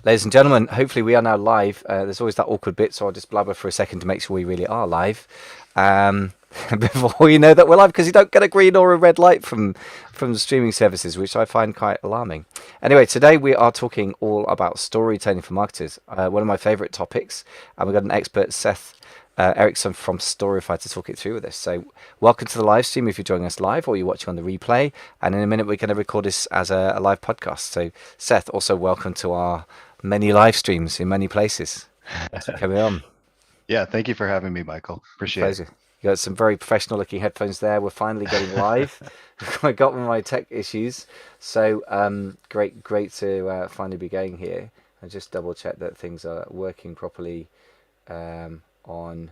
Ladies and gentlemen, hopefully we are now live. There's always that awkward bit, so I'll just blabber for a second to make sure we really are live. Um, Before you know that we're live, because you don't get a green or a red light from the streaming services, which I find quite alarming. Anyway, today we are talking all about storytelling for marketers, one of my favourite topics, and we've got an expert, Seth Erickson from Storify, to talk it through with us. So welcome to the live stream if you're joining us live or you're watching on the replay. And in a minute, we're going to record this as a live podcast. So Seth, also welcome to our many live streams in many places. Thanks for coming on. Yeah, thank you for having me, Michael. Appreciate it. Pleasure. You got some very professional looking headphones there. We're finally getting live. I got one of my tech issues. So great to finally be going here. And just double check that things are working properly on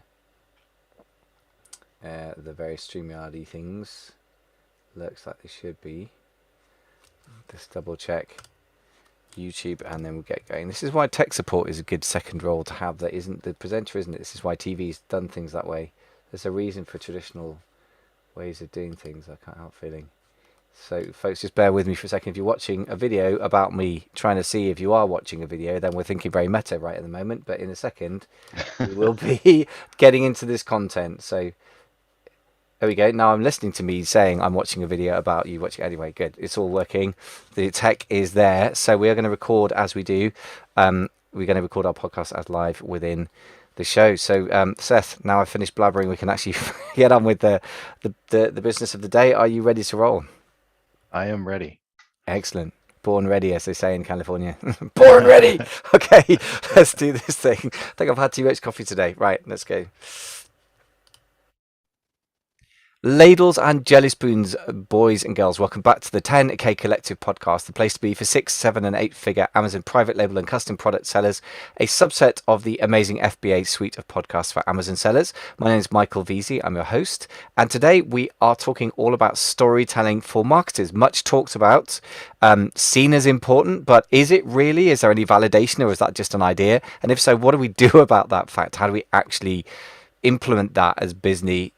the various StreamYard things. Looks like they should be. Just double check YouTube and then we'll get going. This is why tech support is a good second role to have. That isn't the presenter, isn't it? This is why TV's done things that way. There's a reason for traditional ways of doing things, I can't help feeling. So folks, just bear with me for a second. If you're watching a video about me trying to see if you are watching a video, then we're thinking very meta right at the moment, but in a second we will be getting into this content. So there we go. Now I'm listening to me saying I'm watching a video about you watching. Anyway, good. It's all working. The tech is there. So we are going to record as we do. We're going to record our podcast as live within the show. So Seth, now I've finished blabbering, we can actually get on with the business of the day. Are you ready to roll? I am ready. Excellent. Born ready, as they say in California. Born ready. Okay, let's do this thing. I think I've had too much coffee today. Right, let's go. Ladles and jelly spoons, boys and girls, welcome back to the 10K Collective podcast, the place to be for 6, 7 and 8 figure Amazon private label and custom product sellers, a subset of the amazing FBA suite of podcasts for Amazon sellers. My name is Michael Veazey, I'm your host, and today we are talking all about storytelling for marketers. Much talked about, seen as important, but is it really? Is there any validation, or is that just an idea? And if so, what do we do about that fact? How do we actually implement that as busy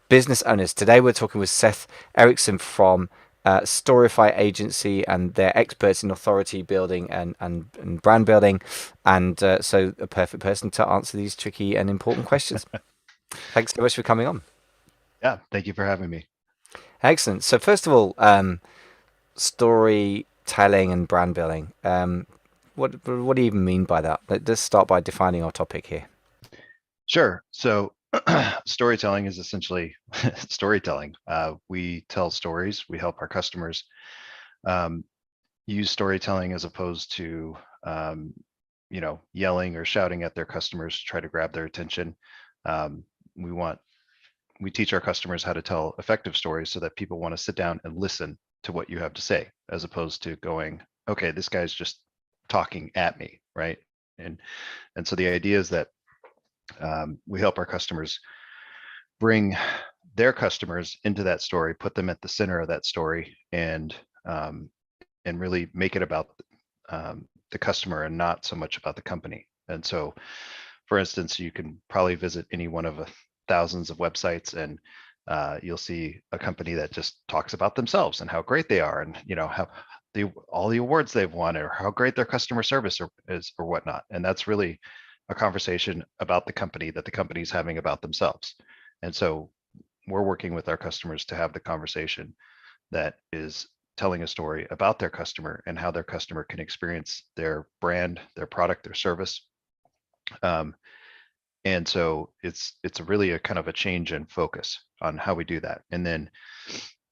business owners? Today we're talking with Seth Erickson from Storify agency, and they're experts in authority building and brand building, and so a perfect person to answer these tricky and important questions. Thanks so much for coming on. Yeah, thank you for having me. Excellent. So first of all, storytelling and brand building. What do you even mean by that? Let's start by defining our topic here. Sure. So storytelling is essentially storytelling. We tell stories. We help our customers use storytelling as opposed to, yelling or shouting at their customers to try to grab their attention. We teach our customers how to tell effective stories so that people want to sit down and listen to what you have to say, as opposed to going, okay, this guy's just talking at me, right? And so the idea is that we help our customers bring their customers into that story, put them at the center of that story, and really make it about the customer and not so much about the company. And so, for instance, you can probably visit any one of thousands of websites, and you'll see a company that just talks about themselves and how great they are, and how all the awards they've won, or how great their customer service is or whatnot. And that's really a conversation about the company that the company is having about themselves. And so we're working with our customers to have the conversation that is telling a story about their customer and how their customer can experience their brand, their product, their service. And so it's really a kind of a change in focus on how we do that. And then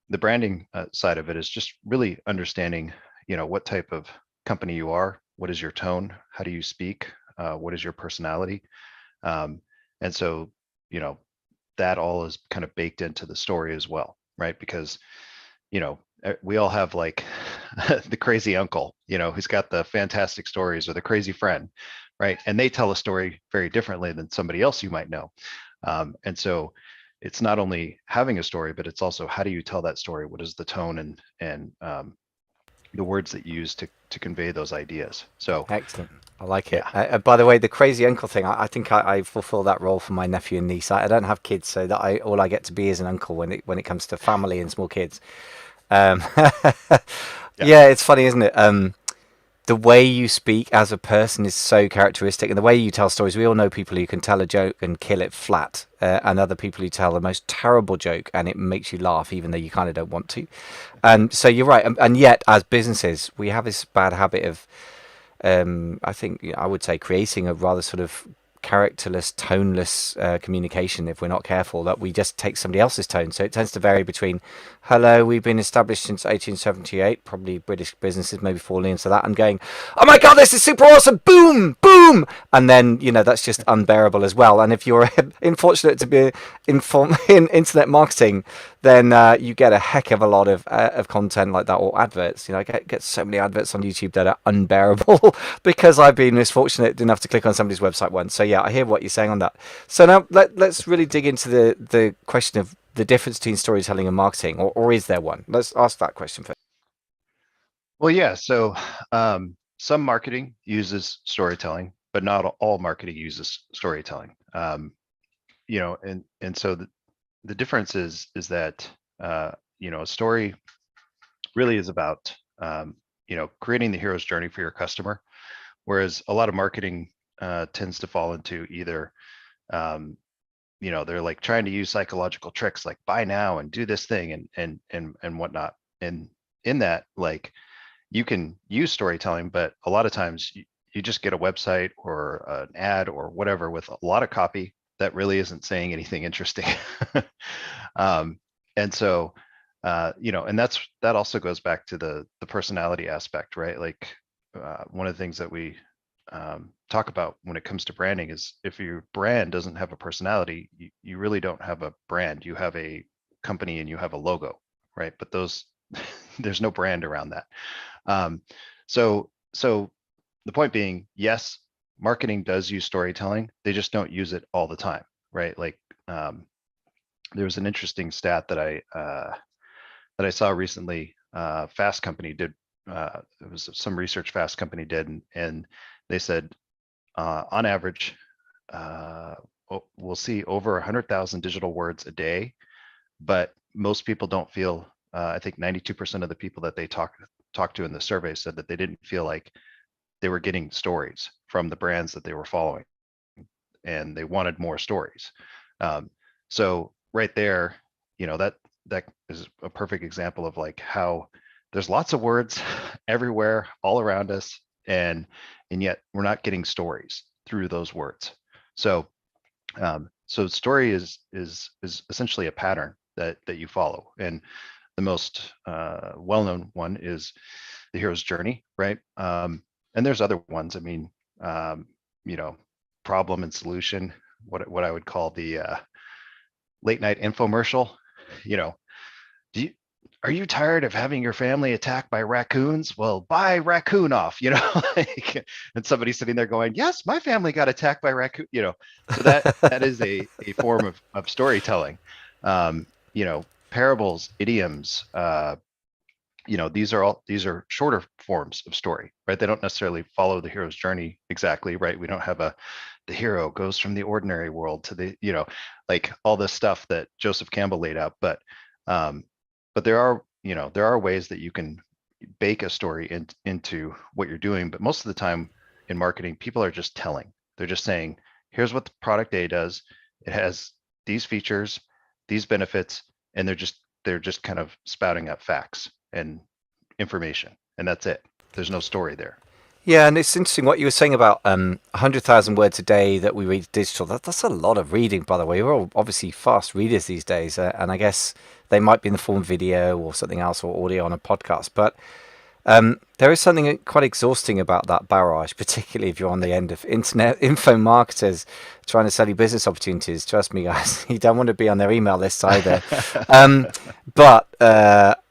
the branding side of it is just really understanding, what type of company you are, what is your tone, how do you speak, what is your personality, and so that all is kind of baked into the story as well, right? Because we all have like the crazy uncle, who's got the fantastic stories, or the crazy friend, right? And they tell a story very differently than somebody else you might know. And so it's not only having a story, but it's also, how do you tell that story? What is the tone and the words that you use to convey those ideas? So Excellent. I like it. yeah. By the way, the crazy uncle thing, I think I fulfill that role for my nephew and niece. I don't have kids, so that all I get to be is an uncle when it comes to family and small kids. Um, Yeah. yeah, it's funny, isn't it? the way you speak as a person is so characteristic, and the way you tell stories. We all know people who can tell a joke and kill it flat, and other people who tell the most terrible joke and it makes you laugh, even though you kind of don't want to. And so you're right, and yet as businesses, we have this bad habit of, I think I would say, creating a rather sort of characterless, toneless communication if we're not careful, that we just take somebody else's tone. So it tends to vary between, hello, we've been established since 1878, probably British businesses maybe falling into that, and going, oh my God, this is super awesome, boom, boom. And then, that's just unbearable as well. And if you're unfortunate to be in internet marketing, then you get a heck of a lot of content like that, or adverts. I get so many adverts on YouTube that are unbearable because I've been misfortunate enough to click on somebody's website once. So yeah, I hear what you're saying on that. So now let's really dig into the question of the difference between storytelling and marketing, or is there one? Let's ask that question first. Well, yeah. So some marketing uses storytelling, but not all marketing uses storytelling. And so the difference is that a story really is about creating the hero's journey for your customer, whereas a lot of marketing tends to fall into either they're like trying to use psychological tricks like buy now and do this thing and whatnot. And in that, like, you can use storytelling, but a lot of times you just get a website or an ad or whatever with a lot of copy that really isn't saying anything interesting. And so and that also goes back to the personality aspect, right? Like one of the things that we talk about when it comes to branding is, if your brand doesn't have a personality, you really don't have a brand. You have a company and you have a logo, right? But those there's no brand around that. So the point being, yes, marketing does use storytelling. They just don't use it all the time, right? Like there was an interesting stat that I saw recently. Fast Company did. It was some research Fast Company did, and they said on average we'll see over 100,000 digital words a day, but most people don't feel. I think 92% of the people that they talked to in the survey said that they didn't feel like they were getting stories from the brands that they were following, and they wanted more stories. So right there, that is a perfect example of like how there's lots of words everywhere, all around us, and yet we're not getting stories through those words. So story is essentially a pattern that you follow, and the most well-known one is the hero's journey, right? And there's other ones. I mean, problem and solution, what I would call the late night infomercial. Are you tired of having your family attacked by raccoons? Well, buy raccoon off, and somebody sitting there going, yes, my family got attacked by raccoon, so that is a form of storytelling. Parables, idioms, these are shorter forms of story, right? They don't necessarily follow the hero's journey exactly, right? We don't have the hero goes from the ordinary world to the, like all this stuff that Joseph Campbell laid out. But there are ways that you can bake a story into what you're doing. But most of the time in marketing, people are just telling. They're just saying, here's what the product A does. It has these features, these benefits, and they're just kind of spouting out facts and information, and that's it. There's no story there. Yeah, and it's interesting what you were saying about 100,000 words a day that we read digital. That's a lot of reading, by the way. We're all obviously fast readers these days, and I guess they might be in the form of video or something else, or audio on a podcast. But there is something quite exhausting about that barrage, particularly if you're on the end of internet info marketers trying to sell you business opportunities. Trust me, guys, you don't want to be on their email lists either. But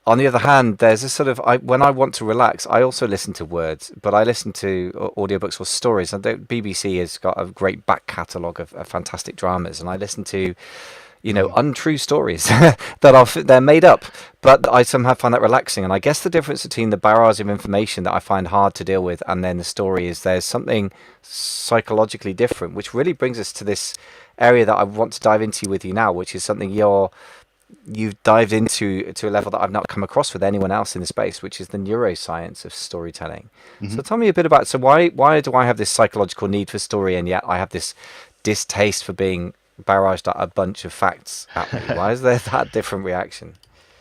on the other hand, there's a sort of, when I want to relax, I also listen to words, but I listen to audiobooks or stories. And the BBC has got a great back catalogue of fantastic dramas, and I listen to untrue stories they're made up, but I somehow find that relaxing. And I guess the difference between the barrage of information that I find hard to deal with and then the story is there's something psychologically different, which really brings us to this area that I want to dive into with you now, which is something you're you've dived into to a level that I've not come across with anyone else in the space, which is the neuroscience of storytelling. So Mhm. tell me a bit about, so why do I have this psychological need for story, and yet I have this distaste for being barraged at a bunch of facts at me? Why is there that different reaction?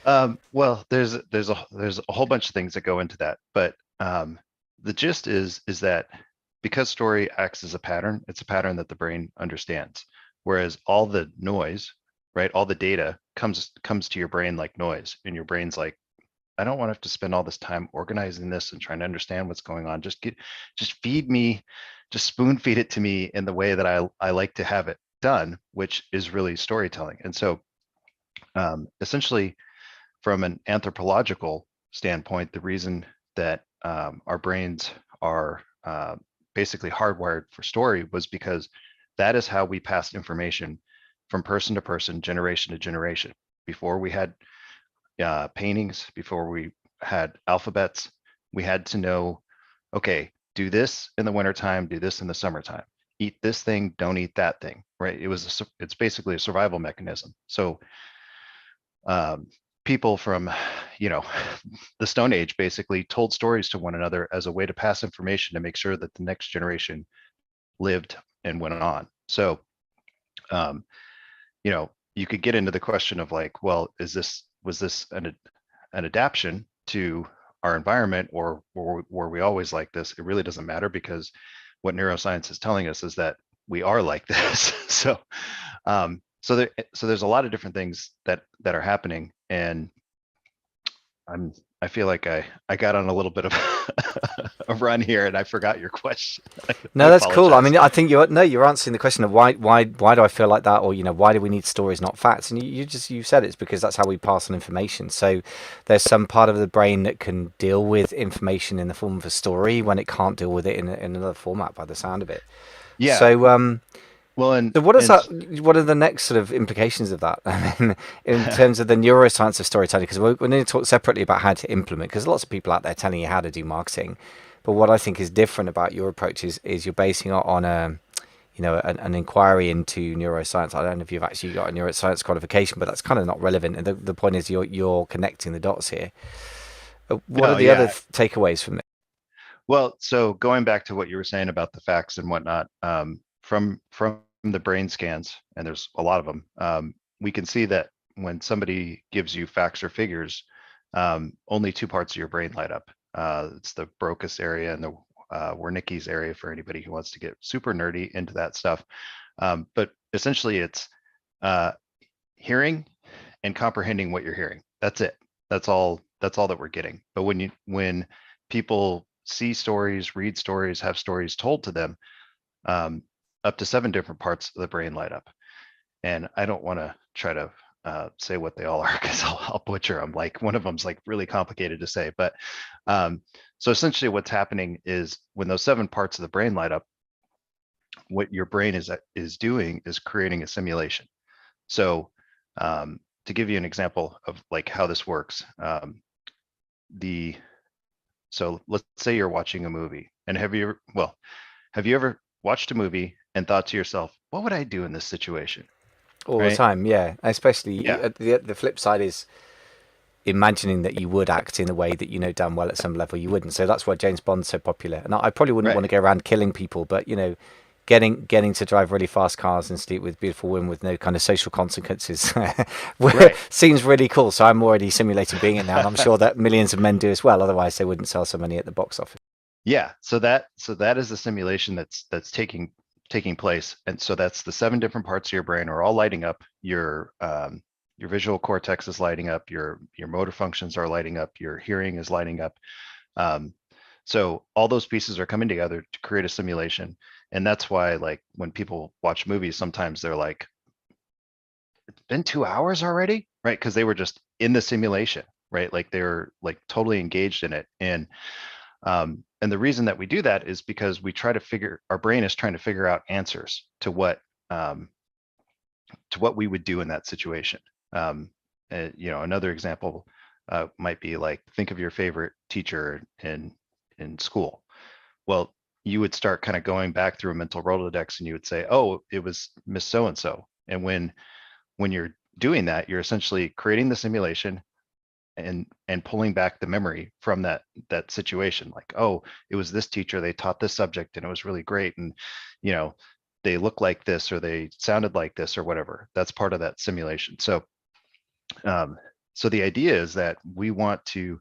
Well, there's a whole bunch of things that go into that, but the gist is that because story acts as a pattern, it's a pattern that the brain understands. Whereas all the noise, right, all the data comes to your brain like noise, and your brain's like, I don't want to have to spend all this time organizing this and trying to understand what's going on. Just feed me, just spoon feed it to me in the way that I like to have it done, which is really storytelling. And so essentially from an anthropological standpoint, the reason that our brains are basically hardwired for story was because that is how we passed information from person to person, generation to generation. Before we had paintings, before we had alphabets, we had to know, okay, do this in the wintertime, do this in the summertime. Eat this thing, don't eat that thing, right? It's basically a survival mechanism. So um, people from you know the stone age basically told stories to one another as a way to pass information to make sure that the next generation lived and went on. So um, you could get into the question of like, well, was this an adaptation to our environment, or were we always like this? It really doesn't matter, because what neuroscience is telling us is that we are like this. So there's a lot of different things that are happening, and I'm I feel like I got on a little bit of a run here and I forgot your question. I No, that's cool. I apologize. mean, I think you're answering the question of why do I feel like that, or why do we need stories, not facts? And you said it's because that's how we pass on information. So there's some part of the brain that can deal with information in the form of a story when it can't deal with it in another format, by the sound of it. Yeah. So Well, so what is and that? What are the next sort of implications of that? I mean, in terms of the neuroscience of storytelling, because we're going to talk separately about how to implement. Because lots of people out there telling you how to do marketing, but what I think is different about your approach is you're basing it on a an inquiry into neuroscience. I don't know if you've actually got a neuroscience qualification, but that's kind of not relevant. And the point is you're connecting the dots here. What are no, the other yeah. takeaways from this? Well, so going back to what you were saying about the facts and whatnot, from the brain scans, and there's a lot of them, we can see that when somebody gives you facts or figures, only two parts of your brain light up. It's the Broca's area and the Wernicke's area for anybody who wants to get super nerdy into that stuff. But essentially, it's uh, hearing and comprehending what you're hearing. That's it. That's all. That's all that we're getting. But when people see stories, read stories, have stories told to them, um, up to seven different parts of the brain light up. And I don't want to try to say what they all are, because I'll butcher them. Like one of them's like really complicated to say. But um, so essentially, what's happening is when those seven parts of the brain light up, what your brain is doing is creating a simulation. So to give you an example of like how this works, the so let's say you're watching a movie, and have you ever watched a movie and thought to yourself, what would I do in this situation? All the Right? time, yeah. Especially Yeah. the flip side is imagining that you would act in a way that you know damn well at some level you wouldn't. So that's why James Bond's so popular. And I probably wouldn't want Right. to go around killing people, but getting to drive really fast cars and sleep with beautiful women with no kind of social consequences Right. seems really cool. So I'm already simulating being it now, and I'm sure that millions of men do as well. Otherwise, they wouldn't sell so many at the box office. Yeah. So that is the simulation that's taking place. And so that's the seven different parts of your brain are all lighting up. Your visual cortex is lighting up, your motor functions are lighting up, your hearing is lighting up. Um, so all those pieces are coming together to create a simulation. And that's why, like, when people watch movies, sometimes they're like, it's been 2 hours already, right? Because they were just in the simulation, right? Like they were like totally engaged in it. And the reason that we do that is because our brain is trying to figure out answers um, to what we would do in that situation. Um, another example might be like, think of your favorite teacher in school. Well, you would start kind of going back through a mental Rolodex, and you would say, oh, it was Miss So and so. And when you're doing that, you're essentially creating the simulation and pulling back the memory from that situation. Like, oh, it was this teacher, they taught this subject and it was really great, and you know, they look like this or they sounded like this or whatever. That's part of that simulation. So so the idea is that we want to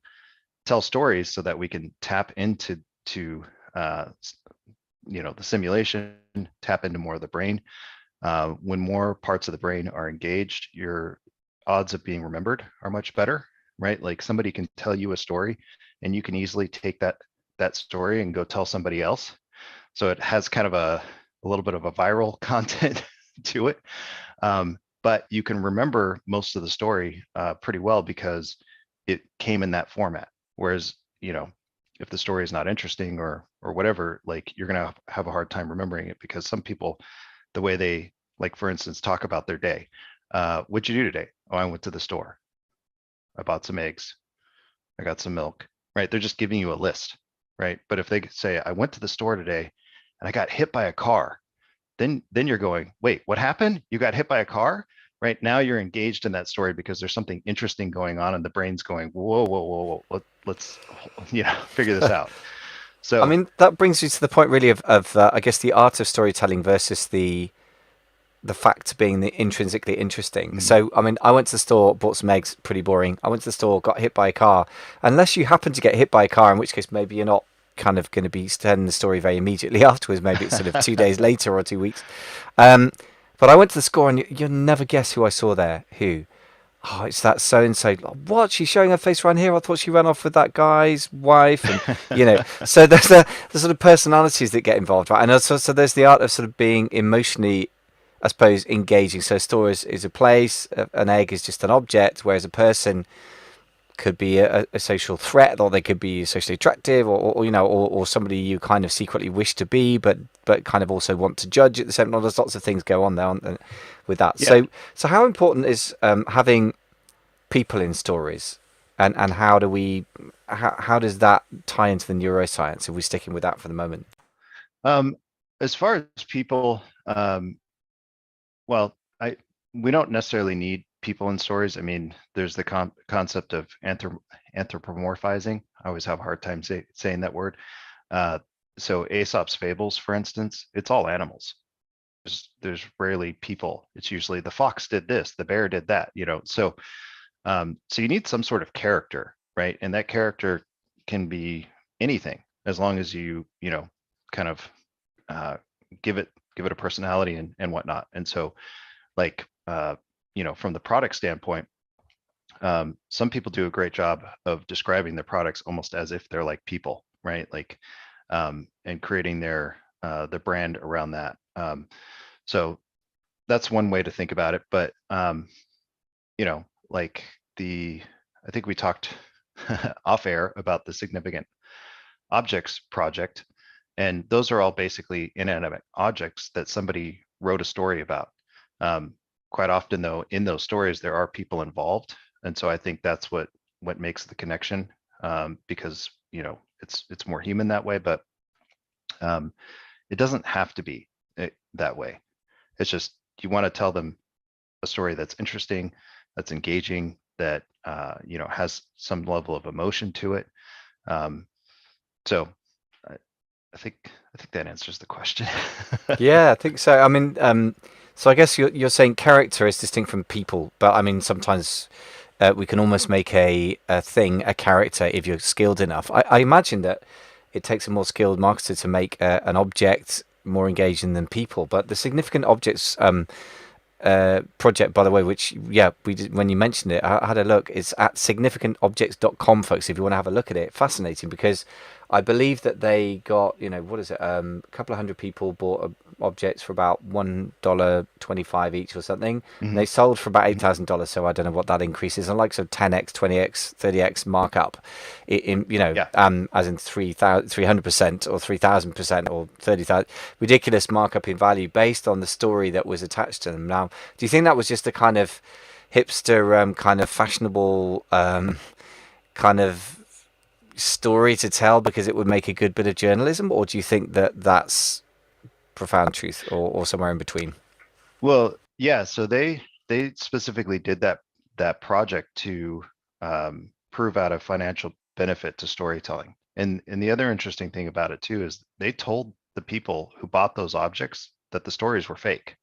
tell stories so that we can tap into uh, the simulation, tap into more of the brain. When more parts of the brain are engaged, your odds of being remembered are much better, right? Like somebody can tell you a story and you can easily take that story and go tell somebody else. So it has kind of a little bit of a viral content to it. But you can remember most of the story pretty well because it came in that format. Whereas, if the story is not interesting or whatever, like you're gonna have a hard time remembering it, because some people, the way they, like for instance, talk about their day. What'd you do today? Oh, I went to the store. I bought some eggs. I got some milk. Right? They're just giving you a list, right? But if they say, I went to the store today and I got hit by a car, then you're going, wait, what happened? You got hit by a car? Right now you're engaged in that story because there's something interesting going on and the brain's going, whoa, whoa, whoa, whoa, let's figure this out. I So mean, that brings you to the point really of I guess the art of storytelling versus the fact being the intrinsically interesting. mm, So, I mean, I went to the store, bought some eggs, pretty boring. I went to the store, got hit by a car. Unless you happen to get hit by a car, in which case maybe you're not kind of going to be telling the story very immediately afterwards. Maybe it's sort of 2 days later or 2 weeks. Um, but I went to the store and you'll never guess who I saw there. Who? Oh, it's that so and so. What? She's showing her face around here. I thought she ran off with that guy's wife, and So there's the sort of personalities that get involved, right? And also, so there's the art of sort of being emotionally, I suppose, engaging. So a store is a place, an egg is just an object, whereas a person could be a social threat, or they could be socially attractive, or somebody you kind of secretly wish to be, but kind of also want to judge at the same time. There's lots of things go on there with that. yeah. So how important is having people in stories, and how does that tie into the neuroscience? If we're sticking with that for the moment. As far as people, well, we don't necessarily need people in stories. I mean, there's the concept of anthropomorphizing. I always have a hard time saying that word. So Aesop's fables, for instance, it's all animals. There's rarely people. It's usually the fox did this, the bear did that. So you need some sort of character, right? And that character can be anything, as long as you kind of uh, give it a personality and whatnot. And so, like from the product standpoint, some people do a great job of describing their products almost as if they're like people, right? Like and creating their brand around that. So that's one way to think about it. But like I think we talked off air about the significant objects project, and those are all basically inanimate objects that somebody wrote a story about. Quite often, though, in those stories there are people involved, and so I think that's what makes the connection, because it's more human that way. But it doesn't have to be that way. It's just you want to tell them a story that's interesting, that's engaging, that has some level of emotion to it. So I think that answers the question. Yeah, I think so. I mean, so I guess you're saying character is distinct from people, but I mean sometimes we can almost make a character if you're skilled enough. I imagine that it takes a more skilled marketer to make an object more engaging than people. But the significant objects project, by the way, which we did, when you mentioned it, I had a look. It's at significantobjects.com, folks. If you want to have a look at it, fascinating, because I believe that they got, what is it? A couple of hundred people bought objects for about $1.25 each or something. And they sold for about $8,000. So I don't know what that increase is. And like, so 10x, 20x, 30x markup, as in 300% or 3,000% or 30,000, ridiculous markup in value based on the story that was attached to them. Now, do you think that was just a kind of hipster, kind of fashionable, kind of story to tell because it would make a good bit of journalism, or do you think that that's profound truth, or somewhere in between? Well, yeah. So they they specifically did that project to prove out a financial benefit to storytelling. And the other interesting thing about it too is they told the people who bought those objects that the stories were fake.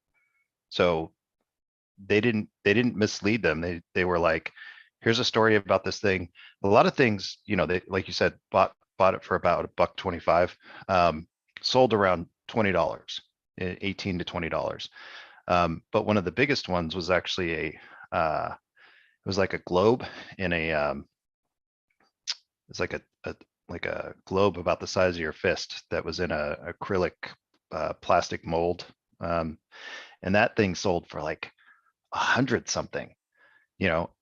So they didn't mislead them. They were like, here's a story about this thing. A lot of things, they, like you said, bought it for about $1.25, sold around $20, 18 to $20. But one of the biggest ones was actually it was like a globe in it's like a globe about the size of your fist that was in a acrylic plastic mold. And that thing sold for like 100 something,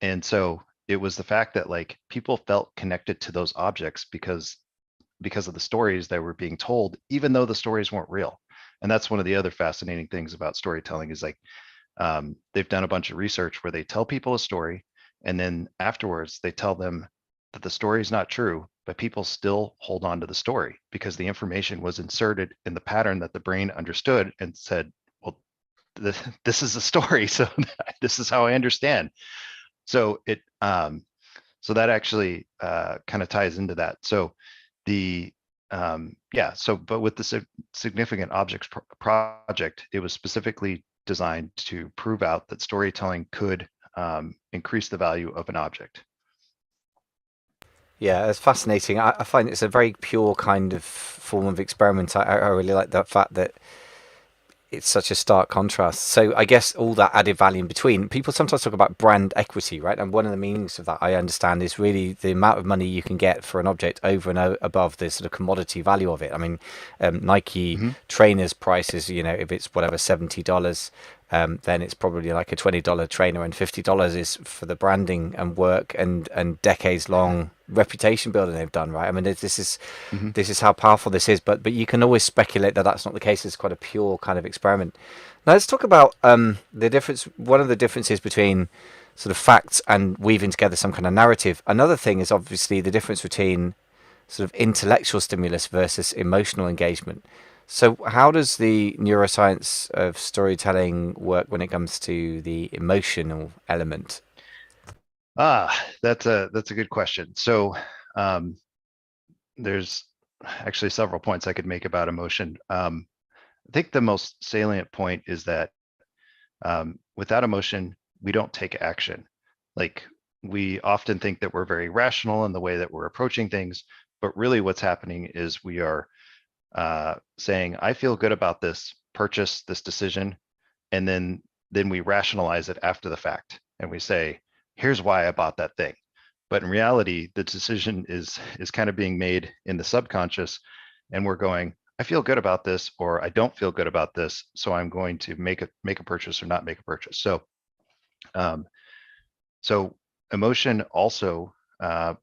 and so it was the fact that like people felt connected to those objects because of the stories that were being told, even though the stories weren't real. And that's one of the other fascinating things about storytelling is like they've done a bunch of research where they tell people a story, and then afterwards they tell them that the story is not true, but people still hold on to the story because the information was inserted in the pattern that the brain understood and said, well, this is a story, so this is how I understand. So so that actually kind of ties into that. So the yeah, so but with the significant objects project, it was specifically designed to prove out that storytelling could increase the value of an object. Yeah, it's fascinating. I find it's a very pure kind of form of experiment. I really like that fact that it's such a stark contrast. So I guess all that added value in between. People sometimes talk about brand equity, right? And one of the meanings of that I understand is really the amount of money you can get for an object over and above the sort of commodity value of it. I mean, Nike Hmm. trainers prices, if it's whatever $70, then it's probably like a $20 trainer, and $50 is for the branding and work and decades long reputation building they've done, right? I mean, Hmm. this is how powerful this is, but you can always speculate that that's not the case. It's quite a pure kind of experiment. Now let's talk about the difference. One of the differences between sort of facts and weaving together some kind of narrative. Another thing is obviously the difference between sort of intellectual stimulus versus emotional engagement. So how does the neuroscience of storytelling work when it comes to the emotional element? That's a good question. So um, there's actually several points I could make about emotion. I think the most salient point is that without emotion, we don't take action. Like we often think that we're very rational in the way that we're approaching things, but really what's happening is we are saying, "I feel good about this purchase, this decision," and then we rationalize it after the fact, and we say, "Here's why I bought that thing." But in reality, the decision is kind of being made in the subconscious, and we're going, "I feel good about this," or "I don't feel good about this, so I'm going to make a purchase or not make a purchase." Um, so emotion also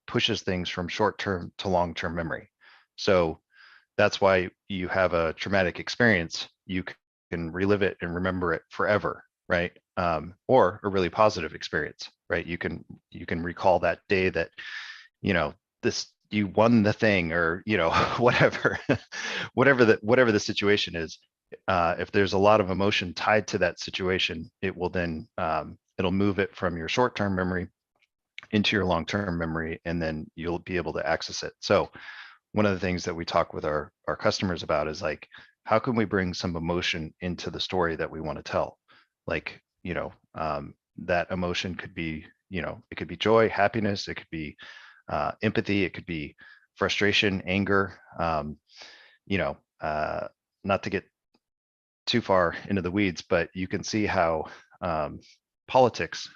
pushes things from short-term to long-term memory. So that's why you have a traumatic experience, you can relive it and remember it forever, right? Or a really positive experience, right? You can recall that day that you know this you won the thing, or whatever, whatever the situation is. If there's a lot of emotion tied to that situation, it will then it'll move it from your short-term memory into your long-term memory, and then you'll be able to access it. So one of the things that we talk with our customers about is like, how can we bring some emotion into the story that we want to tell? Like, that emotion could be, it could be joy, happiness, it could be empathy, it could be frustration, anger. You know, not to get too far into the weeds, but you can see how politics,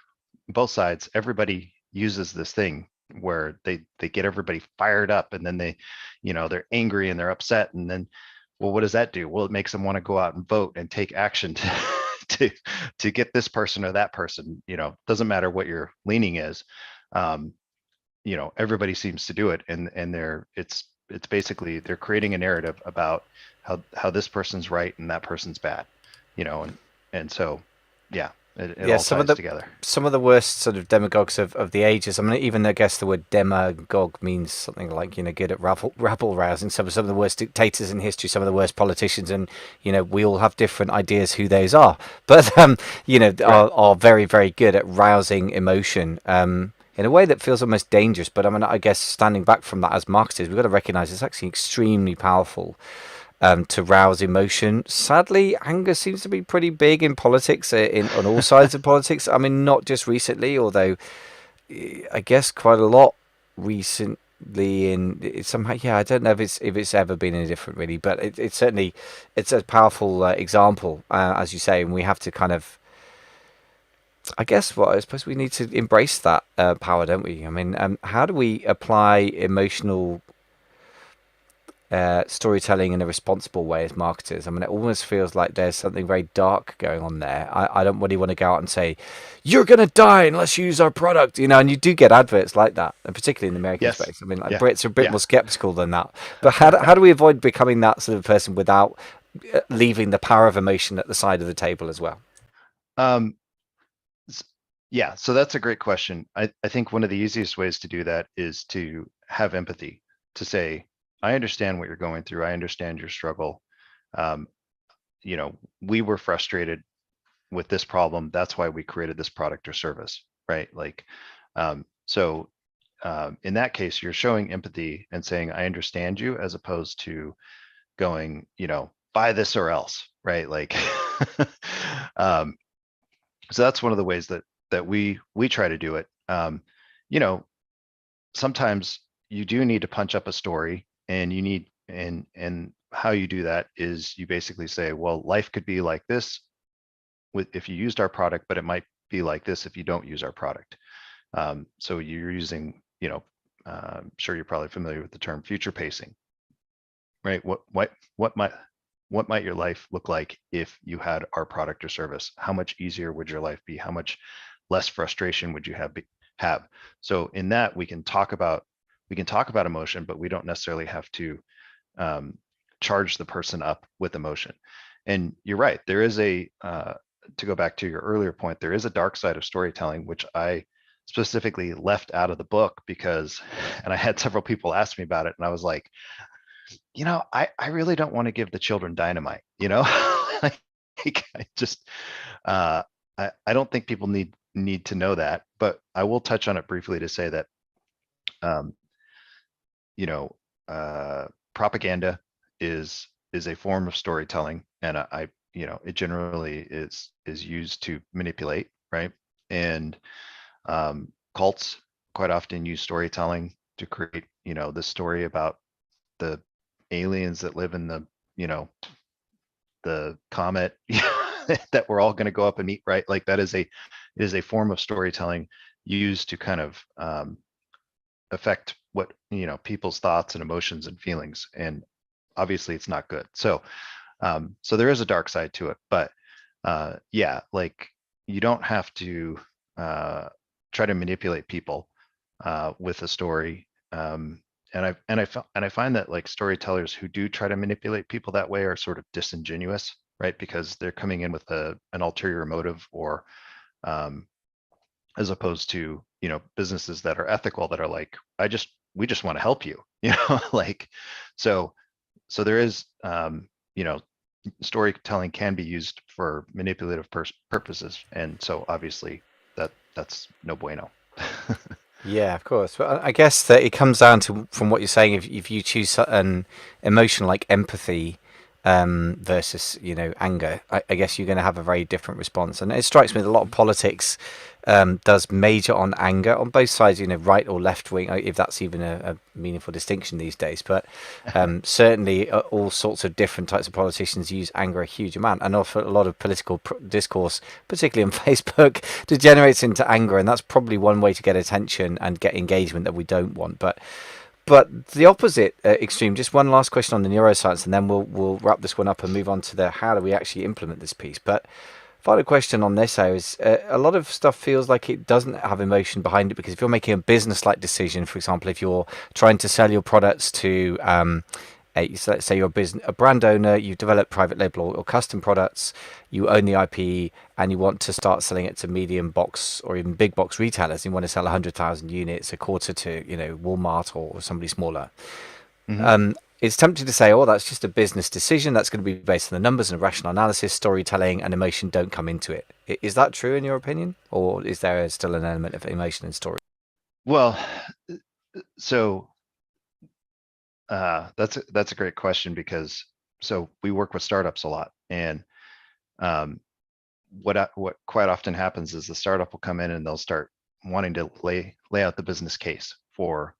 both sides, everybody uses this thing where they get everybody fired up, and then they're angry and they're upset, and then, well, what does that do? Well, it makes them want to go out and vote and take action to to to get this person or that person. Doesn't matter what your leaning is. um, Everybody seems to do it, and it's basically they're creating a narrative about how this person's right and that person's bad. And so, yeah. It Yeah, all ties together. some of the worst sort of demagogues of the ages. I mean, even I guess the word demagogue means something like, good at rabble rousing. Some of the worst dictators in history, some of the worst politicians, and we all have different ideas who those are. But Right. are very very good at rousing emotion. In a way that feels almost dangerous, but I mean, I guess standing back from that as marketers, we've got to recognise it's actually extremely powerful to rouse emotion. Sadly, anger seems to be pretty big in politics, on all sides of politics. I mean, not just recently, although I guess quite a lot recently. Somehow, yeah, I don't know if it's ever been any different really, but it's certainly it's a powerful example, as you say, and we have to kind of. I guess what I suppose we need to embrace that power, don't we? I mean, how do we apply emotional storytelling in a responsible way as marketers? I mean, it almost feels like there's something very dark going on there. I don't really want to go out and say, you're going to die unless you use our product, and you do get adverts like that, and particularly in the American Yes. space. I mean, like Yeah. Brits are a bit Yeah. more skeptical than that. But how do we avoid becoming that sort of person without leaving the power of emotion at the side of the table as well? Um, s- yeah. So that's a great question. I think one of the easiest ways to do that is to have empathy, to say, I understand what you're going through. I understand your struggle. Um, we were frustrated with this problem. That's why we created this product or service, right? Like, so in that case, you're showing empathy and saying, I understand you, as opposed to going, buy this or else, right? Like, um, so that's one of the ways that we try to do it. You know, sometimes you do need to punch up a story, and you need and how you do that is you basically say, well, life could be like this with if you used our product, but it might be like this if you don't use our product. So you're using, I'm sure you're probably familiar with the term future pacing, right? What might your life look like if you had our product or service? How much easier would your life be? How much less frustration would you have? So in that we can talk about emotion, but we don't necessarily have to um, charge the person up with emotion. And you're right, there is to go back to your earlier point, there is a dark side of storytelling, which I specifically left out of the book because, and I had several people ask me about it, and I was like, I really don't want to give the children dynamite, like, I just, uh, I don't think people need to know that, but I will touch on it briefly to say that, um, you know, propaganda is a form of storytelling, and it generally is used to manipulate, right? And cults quite often use storytelling to create, the story about the aliens that live in the comet that we're all going to go up and meet, right? Like that is a form of storytelling used to kind of affect what people's thoughts and emotions and feelings, and obviously it's not good. So there is a dark side to it, but yeah, like you don't have to try to manipulate people with a story. And I find that like storytellers who do try to manipulate people that way are sort of disingenuous, right? Because they're coming in with an ulterior motive, or um, as opposed to businesses that are ethical, that are like, we just want to help you, like, so there is, storytelling can be used for manipulative purposes, and so obviously that's no bueno. Yeah, of course. But I guess that it comes down to, from what you're saying, if you choose an emotion like empathy versus anger, I guess you're going to have a very different response. And it strikes me that a lot of politics does major on anger on both sides, right or left wing, if that's even a meaningful distinction these days. But certainly all sorts of different types of politicians use anger a huge amount, and also a lot of political discourse, particularly on Facebook, degenerates into anger, and that's probably one way to get attention and get engagement that we don't want. But the opposite extreme. Just one last question on the neuroscience, and then we'll wrap this one up and move on to the how do we actually implement this piece. But final question on this is a lot of stuff feels like it doesn't have emotion behind it, because if you're making a business-like decision, for example, if you're trying to sell your products to So let's say you're a brand owner, you've developed private label or custom products, you own the IP, and you want to start selling it to medium box or even big box retailers. You want to sell 100,000 units a quarter to, Walmart or somebody smaller. Hmm. Um, it's tempting to say, oh, that's just a business decision. That's going to be based on the numbers and rational analysis. Storytelling and emotion don't come into it. Is that true in your opinion? Or is there still an element of emotion in story? Well, so that's a great question because so we work with startups a lot, and um, what quite often happens is the startup will come in and they'll start wanting to lay out the business case for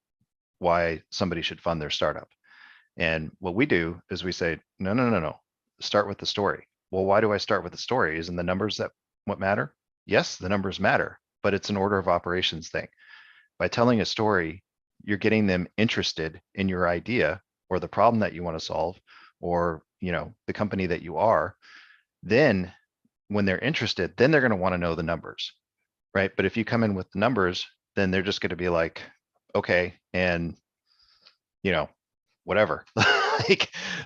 why somebody should fund their startup. And what we do is we say, no, no, no, no. Start with the story. Well, why do I start with the story? Isn't the numbers that what matter? Yes, the numbers matter, but it's an order of operations thing. By telling a story, you're getting them interested in your idea or the problem that you want to solve, or the company that you are. Then when they're interested, then they're going to want to know the numbers, right? But if you come in with the numbers, then they're just going to be like, okay, and you know, whatever.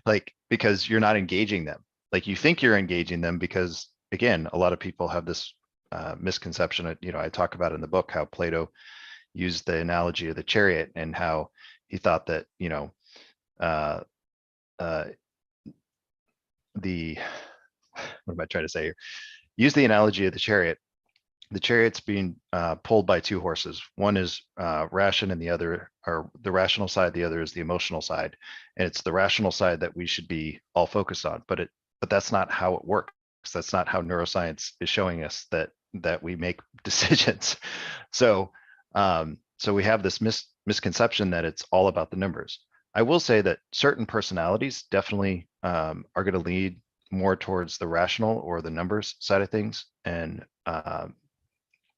like because you're not engaging them. Like you think you're engaging them because again, a lot of people have this misconception that, I talk about in the book how Plato used the analogy of the chariot and how he thought that, uh, uh, the what am I trying to say here? Use the analogy of the chariot. The chariot's being pulled by two horses. One is ration, and the other, or the rational side. The other is the emotional side, and it's the rational side that we should be all focused on. But that's not how it works. That's not how neuroscience is showing us that we make decisions. So we have this misconception that it's all about the numbers. I will say that certain personalities definitely are going to lead more towards the rational or the numbers side of things, and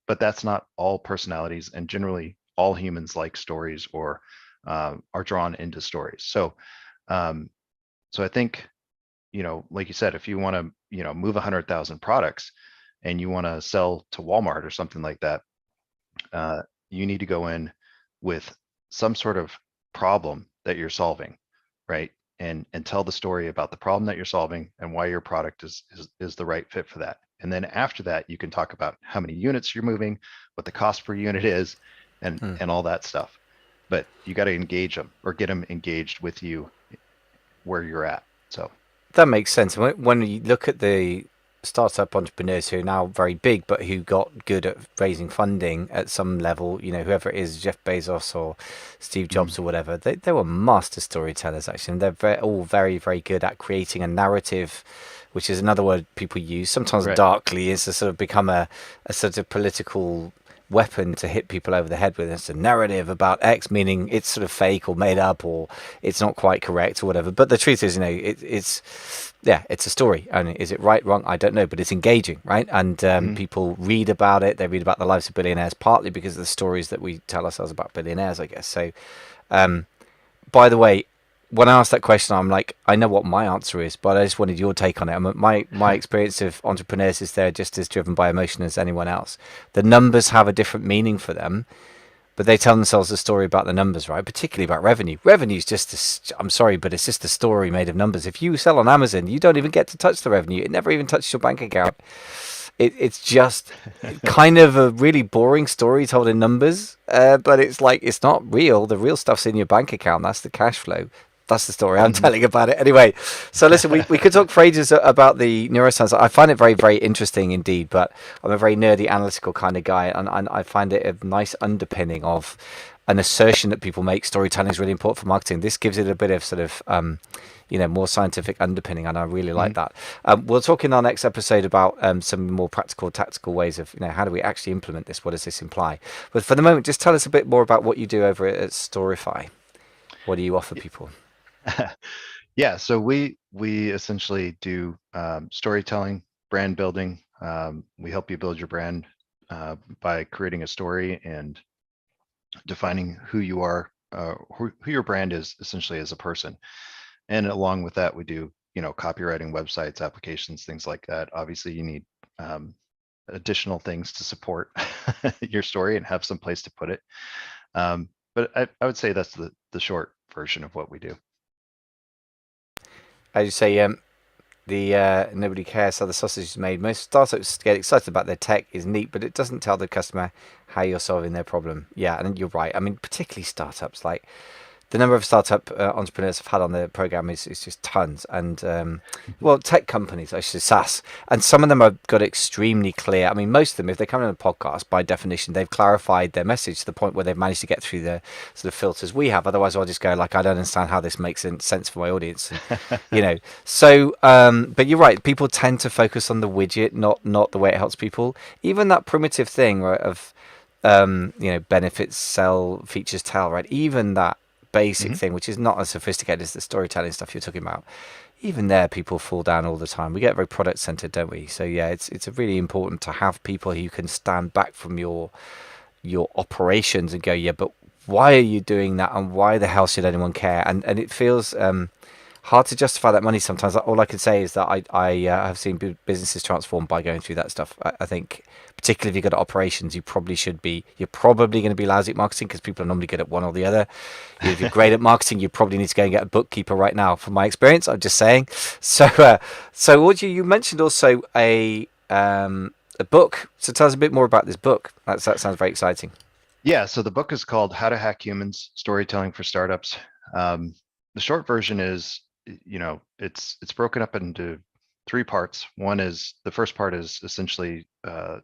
but that's not all personalities, and generally all humans like stories or are drawn into stories. Um, so I think, like you said, if you want to, move 100,000 products and you want to sell to Walmart or something like that, uh, you need to go in with some sort of problem that you're solving, right? And tell the story about the problem that you're solving and why your product is the right fit for that. And then after that, you can talk about how many units you're moving, what the cost per unit is, and all that stuff. But you got to engage them or get them engaged with you where you're at. So That makes sense. When you look at the startup entrepreneurs who are now very big, but who got good at raising funding at some level, whoever it is, Jeff Bezos or Steve mm, Jobs or whatever, they were master storytellers, actually. And they're all very, very good at creating a narrative, which is another word people use, sometimes right. darkly, is to sort of become a sort of political weapon to hit people over the head with. It's a narrative about X, meaning it's sort of fake or made up or it's not quite correct or whatever. But the truth is, it's a story. And is it right, wrong? I don't know, but it's engaging, right? And Mm, people read about it. They read about the lives of billionaires, partly because of the stories that we tell ourselves about billionaires, I guess. So, by the way, when I asked that question, I'm like, I know what my answer is, but I just wanted your take on it. My experience of entrepreneurs is they're just as driven by emotion as anyone else. The numbers have a different meaning for them, but they tell themselves a story about the numbers, right? Particularly about revenue. Revenue's just, I'm sorry, but it's just a story made of numbers. If you sell on Amazon, you don't even get to touch the revenue. It never even touches your bank account. It's just kind of a really boring story told in numbers, but it's like it's not real. The real stuff's in your bank account. That's the cash flow. That's the story I'm mhm. telling about it. Anyway, so listen, we could talk for ages about the neuroscience. I find it very, very interesting indeed, but I'm a very nerdy, analytical kind of guy, and I find it a nice underpinning of an assertion that people make. Storytelling is really important for marketing. This gives it a bit of sort of more scientific underpinning, and I really like Mhm. that. We'll talk in our next episode about some more practical, tactical ways of how do we actually implement this? What does this imply? But for the moment, just tell us a bit more about what you do over at Storify. What do you offer people? Yeah, so we essentially do storytelling, brand building. We help you build your brand by creating a story and defining who you are, who your brand is essentially as a person. And along with that, we do copywriting, websites, applications, things like that. Obviously, you need um, additional things to support your story and have some place to put it. But I would say that's the short version of what we do. as you say, the nobody cares how the sausage is made. Most startups get excited about their tech is neat, but it doesn't tell the customer how you're solving their problem. Yeah, and you're right. I mean, particularly startups, like the number of startup entrepreneurs I've had on the program is just tons. And well, tech companies, I should say, SaaS, and some of them have got extremely clear. I mean, most of them, if they come in a podcast, by definition, they've clarified their message to the point where they've managed to get through the sort of filters we have. Otherwise, I'll just go like, I don't understand how this makes sense for my audience. And, so, but you're right. People tend to focus on the widget, not the way it helps people. Even that primitive thing, right, of benefits sell, features tell, right? Even that basic thing, which is not as sophisticated as the storytelling stuff you're talking about. Even there, people fall down all the time. We get very product centered, don't we? So yeah, it's really important to have people who can stand back from your operations and go, yeah, but why are you doing that, and why the hell should anyone care? And it feels hard to justify that money sometimes. All I can say is that I have seen businesses transformed by going through that stuff. I think, particularly if you've got operations, you're probably going to be lousy at marketing because people are normally good at one or the other. If you're great at marketing, you probably need to go and get a bookkeeper right now, from my experience. I'm just saying. So what you mentioned also a book. So tell us a bit more about this book. That sounds very exciting. Yeah, so the book is called How to Hack Humans: Storytelling for Startups. The short version is, it's broken up into three parts. The first part is essentially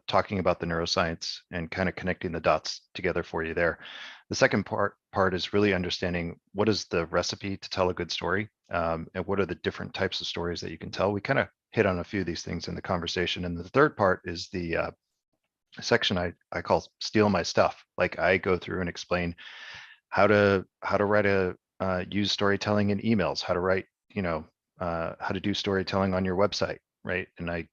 talking about the neuroscience and kind of connecting the dots together for you there. The second part is really understanding what is the recipe to tell a good story, and what are the different types of stories that you can tell. We kind of hit on a few of these things in the conversation. And the third part is the section I call Steal My Stuff. Like, I go through and explain how to write use storytelling in emails, how to write, how to do storytelling on your website, right? And I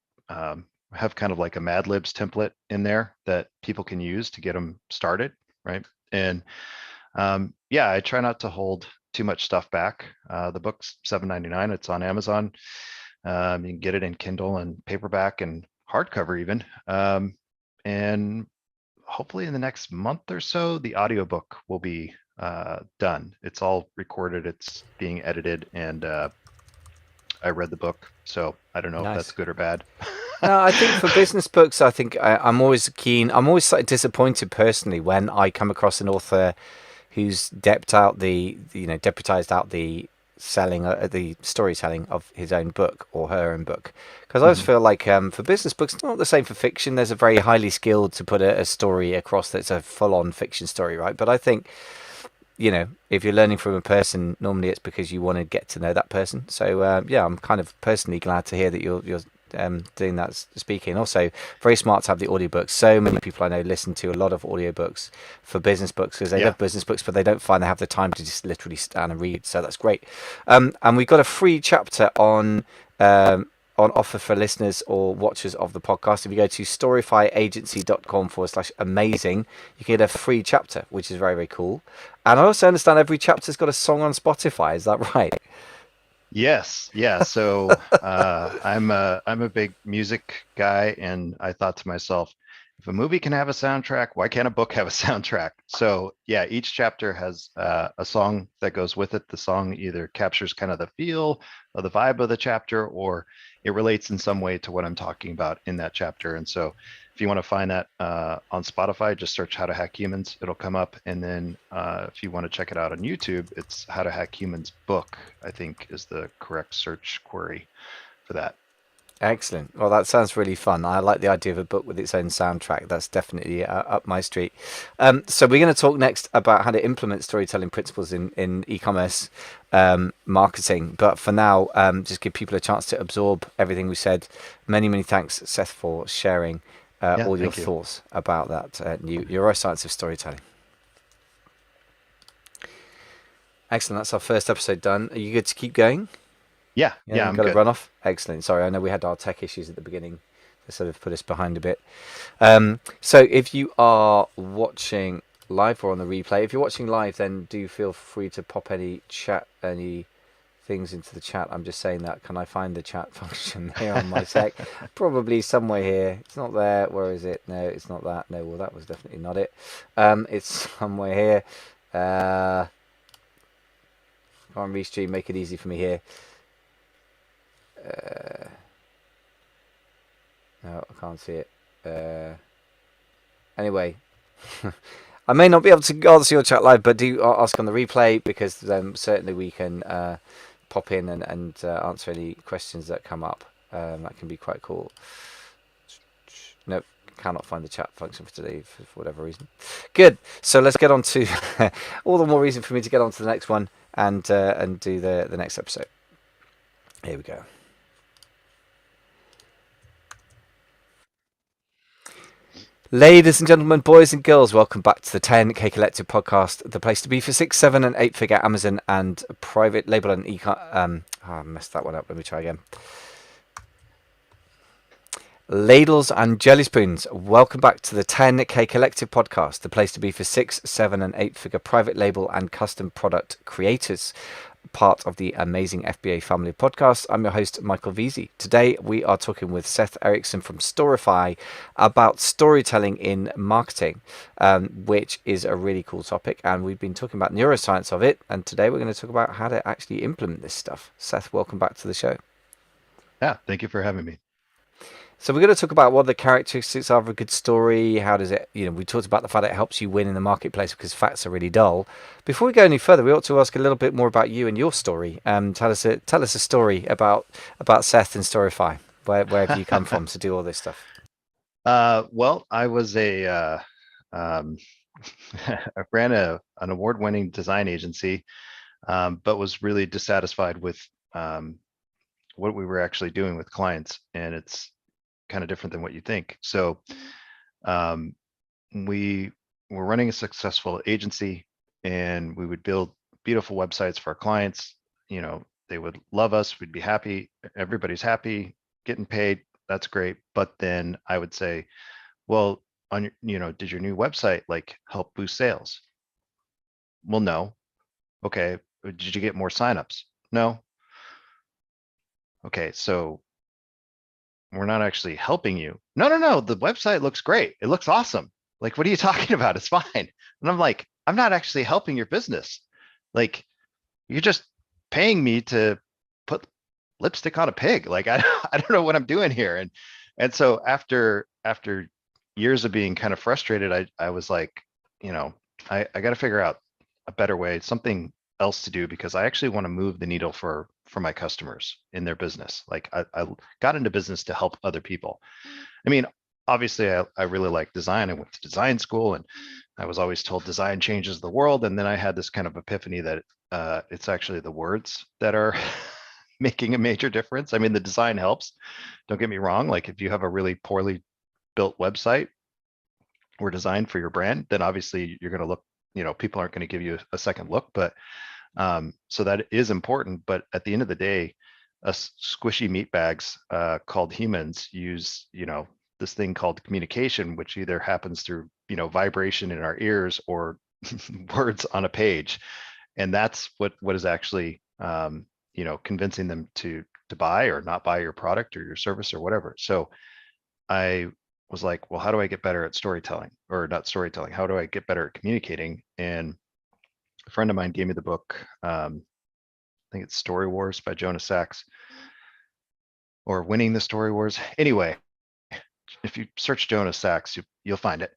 have kind of like a Mad Libs template in there that people can use to get them started, right? And yeah, I try not to hold too much stuff back. The book's $7.99. It's on Amazon. You can get it in Kindle and paperback and hardcover even. And hopefully in the next month or so, the audiobook will be done. It's all recorded, it's being edited, and I read the book, so I don't know if that's good or bad. No, I think for business books, I think I'm always keen. I'm always slightly disappointed personally when I come across an author who's deputized out the selling, the storytelling of his own book or her own book. Because I always feel like for business books, it's not the same for fiction. There's a very highly skilled to put a story across that's a full-on fiction story, right? But I think, if you're learning from a person, normally it's because you want to get to know that person. So yeah, I'm kind of personally glad to hear that you're doing that speaking. Also, very smart to have the audiobooks. So many people I know listen to a lot of audiobooks for business books because they love business books, but they don't find they have the time to just literally stand and read. So that's great. And we've got a free chapter on offer for listeners or watchers of the podcast. If you go to storifyagency.com/amazing, you can get a free chapter, which is very, very cool. And I also understand every chapter's got a song on Spotify. Is that right? Yes, yeah. So I'm a big music guy, and I thought to myself, if a movie can have a soundtrack, why can't a book have a soundtrack? So yeah, each chapter has a song that goes with it. The song either captures kind of the feel or the vibe of the chapter, or it relates in some way to what I'm talking about in that chapter. And so if you want to find that on Spotify, just search How to Hack Humans. It'll come up. And then if you want to check it out on YouTube, it's How to Hack Humans book, I think is the correct search query for that. Excellent. Well, that sounds really fun. I like the idea of a book with its own soundtrack. That's definitely up my street. So we're going to talk next about how to implement storytelling principles in e-commerce marketing. But for now, just give people a chance to absorb everything we said. Many, many thanks, Seth, for sharing all your thoughts about that new neuroscience of storytelling. Excellent. That's our first episode done. Are you good to keep going? Yeah, I'm got good. to run off. Excellent. Sorry, I know we had our tech issues at the beginning that sort of put us behind a bit. So if you are watching live or on the replay, if you're watching live, then do feel free to pop any things into the chat. I'm just saying that. Can I find the chat function here on my sec? Probably somewhere here. It's not there. Where is it? No, it's not that. No, well, that was definitely not it. It's somewhere here. Come on, Restream, make it easy for me here. No, I can't see it. Anyway, I may not be able to answer your chat live, but do ask on the replay, because certainly we can pop in and answer any questions that come up. That can be quite cool. Nope, cannot find the chat function for today for whatever reason. Good. So let's get on to all the more reason for me to get on to the next one and do the next episode. Here we go. Ladies and gentlemen, boys and girls, welcome back to the 10K Collective podcast, the place to be for 6, 7, and 8-figure Amazon and private label and I messed that one up. Let me try again. Ladles and jelly spoons, welcome back to the 10K Collective podcast, the place to be for 6, 7, and 8-figure private label and custom product creators. Part of the amazing FBA family of podcasts. I'm your host, Michael Veazey. Today we are talking with Seth Erickson from Storify about storytelling in marketing, which is a really cool topic, and we've been talking about neuroscience of it, and today we're going to talk about how to actually implement this stuff. Seth, welcome back to the show. Yeah, thank you for having me. So we're going to talk about what the characteristics are of a good story. How does it, we talked about the fact that it helps you win in the marketplace because facts are really dull. Before we go any further, we ought to ask a little bit more about you and your story. Tell us a story about Seth and Storify. Where have you come from to do all this stuff? Well, I was I ran an award-winning design agency, but was really dissatisfied with what we were actually doing with clients, and it's kind of different than what you think. So we were running a successful agency, and we would build beautiful websites for our clients. They would love us, we'd be happy, everybody's happy, getting paid, that's great. But then I would say, well, on your, did your new website help boost sales? Well, no. Okay, did you get more signups? No. Okay, so we're not actually helping you. No, the website looks great, it looks awesome. What are you talking about? It's fine. And I'm like, I'm not actually helping your business. You're just paying me to put lipstick on a pig. I don't know what I'm doing here. And so after years of being kind of frustrated, I was like, I got to figure out a better way, something else to do, because I actually want to move the needle for my customers in their business. I got into business to help other people. I mean, obviously I really like design. I went to design school, and I was always told design changes the world. And then I had this kind of epiphany that it's actually the words that are making a major difference. I mean, the design helps, don't get me wrong. If you have a really poorly built website or design for your brand, then obviously you're going to look, people aren't going to give you a second look. But so that is important. But at the end of the day, us squishy meat bags called humans use, this thing called communication, which either happens through, vibration in our ears or words on a page. And that's what is actually, convincing them to buy or not buy your product or your service or whatever. So I was like, well, how do I get better at storytelling, or not storytelling? How do I get better at communicating? And a friend of mine gave me the book. I think it's Story Wars by Jonah Sachs, or Winning the Story Wars. Anyway, if you search Jonah Sachs, you'll find it.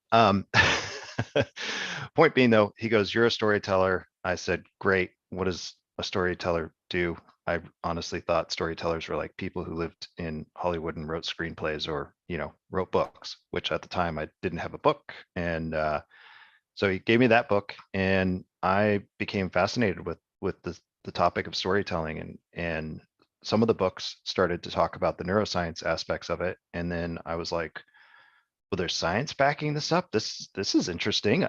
Point being, though, he goes, "You're a storyteller." I said, "Great. What does a storyteller do?" I honestly thought storytellers were like people who lived in Hollywood and wrote screenplays or, wrote books, which at the time I didn't have a book. And so he gave me that book, and I became fascinated with the topic of storytelling, and some of the books started to talk about the neuroscience aspects of it. And then I was like, well, there's science backing this up. This is interesting.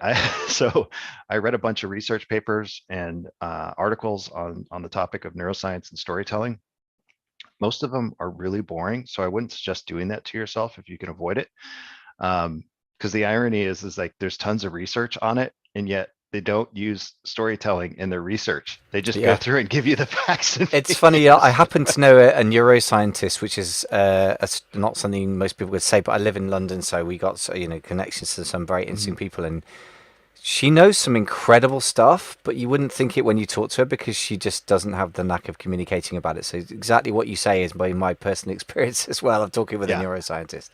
So I read a bunch of research papers and articles on the topic of neuroscience and storytelling. Most of them are really boring, so I wouldn't suggest doing that to yourself if you can avoid it. Because the irony is there's tons of research on it, and yet they don't use storytelling in their research. They just go through and give you the facts. It's funny. I happen to know a neuroscientist, which is not something most people would say, but I live in London, so we got connections to some very interesting people. And She knows some incredible stuff, but you wouldn't think it when you talk to her because she just doesn't have the knack of communicating about it. So exactly what you say is my personal experience as well of talking with a Yeah. neuroscientist.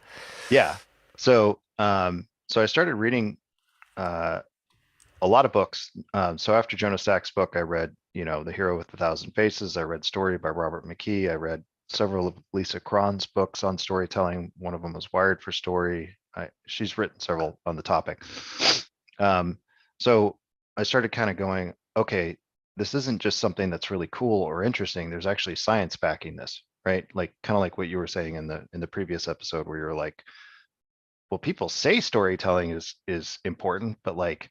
Yeah. So I started reading uh, a lot of books. So after Jonah Sachs' book, I read, The Hero with a Thousand Faces. I read Story by Robert McKee. I read several of Lisa Cron's books on storytelling. One of them was Wired for Story. She's written several on the topic. So I started kind of going, okay, this isn't just something that's really cool or interesting. There's actually science backing this, right? Like kind of like what you were saying in the previous episode, where you're like, well, people say storytelling is important, but like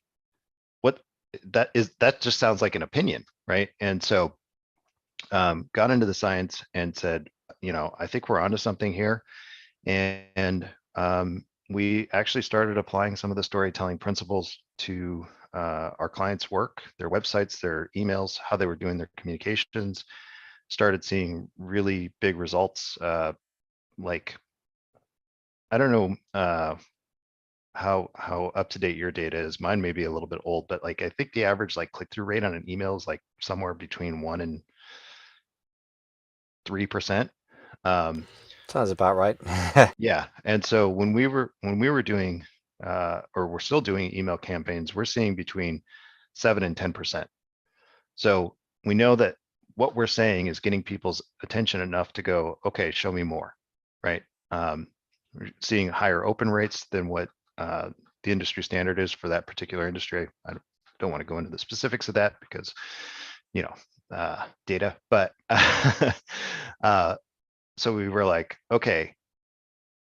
what that just sounds like an opinion, right? And so got into the science and said, I think we're onto something here. And we actually started applying some of the storytelling principles to our clients' work, their websites, their emails, how they were doing their communications. Started seeing really big results. Like, I don't know how up to date your data is. Mine may be a little bit old, but like I think the average like click through rate on an email is like somewhere between 1 and 3%. Um, Sounds about right. yeah, and so when we were doing or we're still doing email campaigns, we're seeing between 7 and 10%. So we know that what we're saying is getting people's attention enough to go, okay, show me more, right? We're seeing higher open rates than what the industry standard is for that particular industry. I don't want to go into the specifics of that because, data, but so we were like, okay,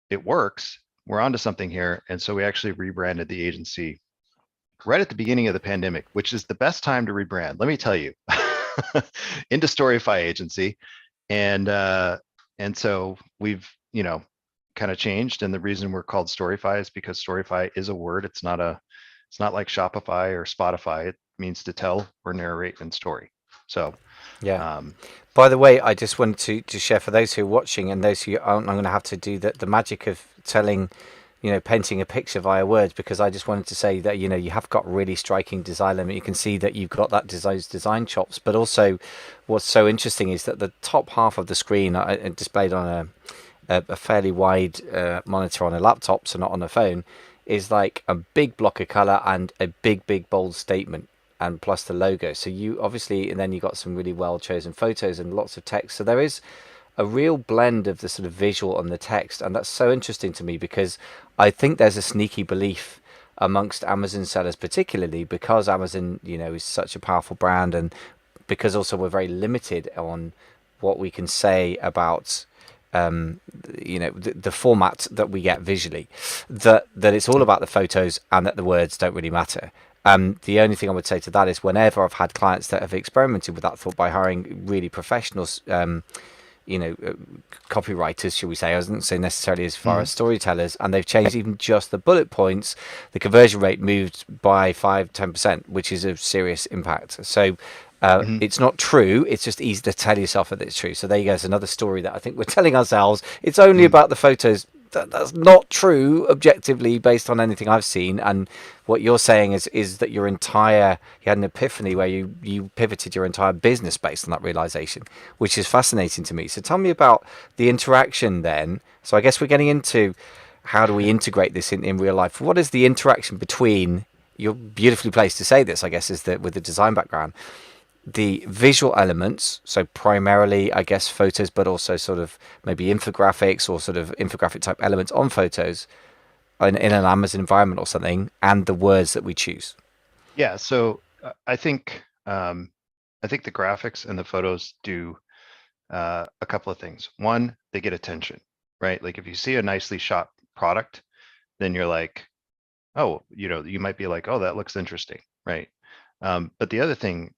it works. We're onto something here. And so we actually rebranded the agency right at the beginning of the pandemic, which is the best time to rebrand. Let me tell you, into Storify agency. And so we've, kind of changed. And the reason we're called Storify is because Storify is a word. It's not like Shopify or Spotify. It means to tell or narrate in story. So Yeah. um, By the way, I just wanted to share for those who are watching and those who aren't, I'm going to have to do the magic of telling, painting a picture via words, because I just wanted to say that, you have got really striking design element. You can see that you've got that design chops, but also what's so interesting is that the top half of the screen displayed on a fairly wide monitor on a laptop, so not on a phone, is like a big block of color and a big bold statement, and plus the logo. So you obviously, and then you got some really well chosen photos and lots of text. So there is a real blend of the sort of visual and the text, and that's so interesting to me because I think there's a sneaky belief amongst Amazon sellers, particularly because Amazon, is such a powerful brand, and because also we're very limited on what we can say about the format that we get visually, that it's all about the photos and that the words don't really matter. The only thing I would say to that is whenever I've had clients that have experimented with that thought by hiring really professionals, you know, uh, copywriters, should we say? I wasn't say necessarily as far mhm. as storytellers, and they've changed even just the bullet points. The conversion rate moved by 5-10%, which is a serious impact. So Mhm. it's not true. It's just easy to tell yourself that it's true. So there you go. It's another story that I think we're telling ourselves. It's only Mhm. about the photos. That's not true objectively based on anything I've seen. And what you're saying is that you had an epiphany where you pivoted your entire business based on that realization, which is fascinating to me. So tell me about the interaction then. So I guess we're getting into how do we integrate this in real life? What is the interaction between, you're beautifully placed to say this, I guess, is that with the design background, the visual elements, so primarily, I guess, photos, but also sort of maybe infographics or sort of infographic type elements on photos in an Amazon environment or something, and the words that we choose. Yeah. So I think the graphics and the photos do a couple of things. One, they get attention, right? Like if you see a nicely shot product, then you're like, oh, you might be like, oh, that looks interesting, right? But the other thing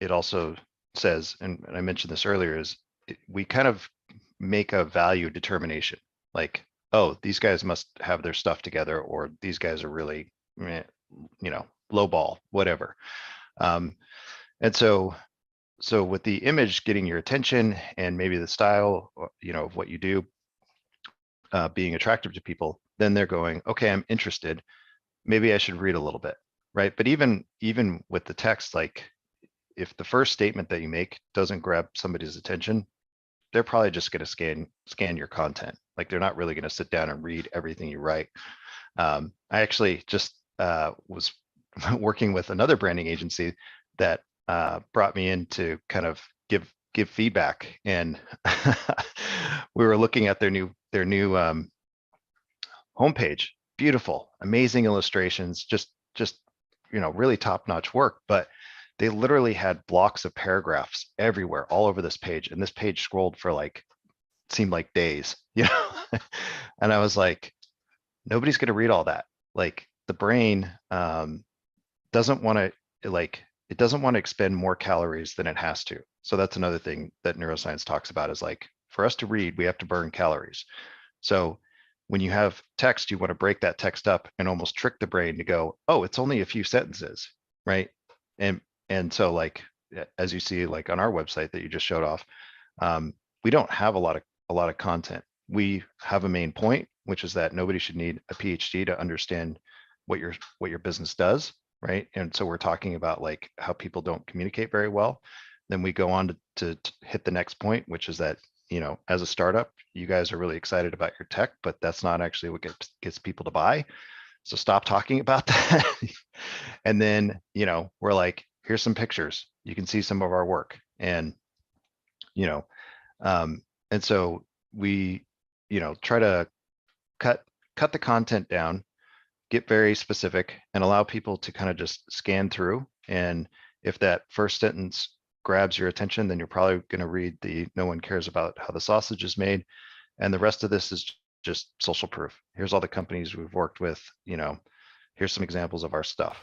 it also says, and I mentioned this earlier, is we kind of make a value determination, like, oh, these guys must have their stuff together, or these guys are really, low ball, whatever. Um, and so with the image getting your attention and maybe the style, of what you do being attractive to people, then they're going, okay, I'm interested. maybe I should read a little bit, right? But even with the text, like if the first statement that you make doesn't grab somebody's attention, they're probably just going to scan your content. Like they're not really going to sit down and read everything you write. I actually just was working with another branding agency that brought me in to kind of give feedback, and we were looking at their new homepage. Beautiful, amazing illustrations, just really top notch work, but they literally had blocks of paragraphs everywhere, all over this page, and this page scrolled for like seemed like days, and I was like, nobody's going to read all that. Like the brain doesn't want to like it doesn't want to expend more calories than it has to. So that's another thing that neuroscience talks about, is like for us to read, we have to burn calories. So when you have text, you want to break that text up and almost trick the brain to go, oh, it's only a few sentences, right? And so like as you see, like on our website that you just showed off, we don't have a lot of content. We have a main point, which is that nobody should need a PhD to understand what your business does, right? And so we're talking about like how people don't communicate very well. Then we go on to hit the next point, which is that as a startup, you guys are really excited about your tech, but that's not actually what gets people to buy. So stop talking about that. And then we're like, here's some pictures. You can see some of our work, and you know, and so we try to cut the content down, get very specific, and allow people to kind of just scan through. And if that first sentence grabs your attention, then you're probably going to read the "no one cares about how the sausage is made," and the rest of this is just social proof. Here's all the companies we've worked with. Here's some examples of our stuff.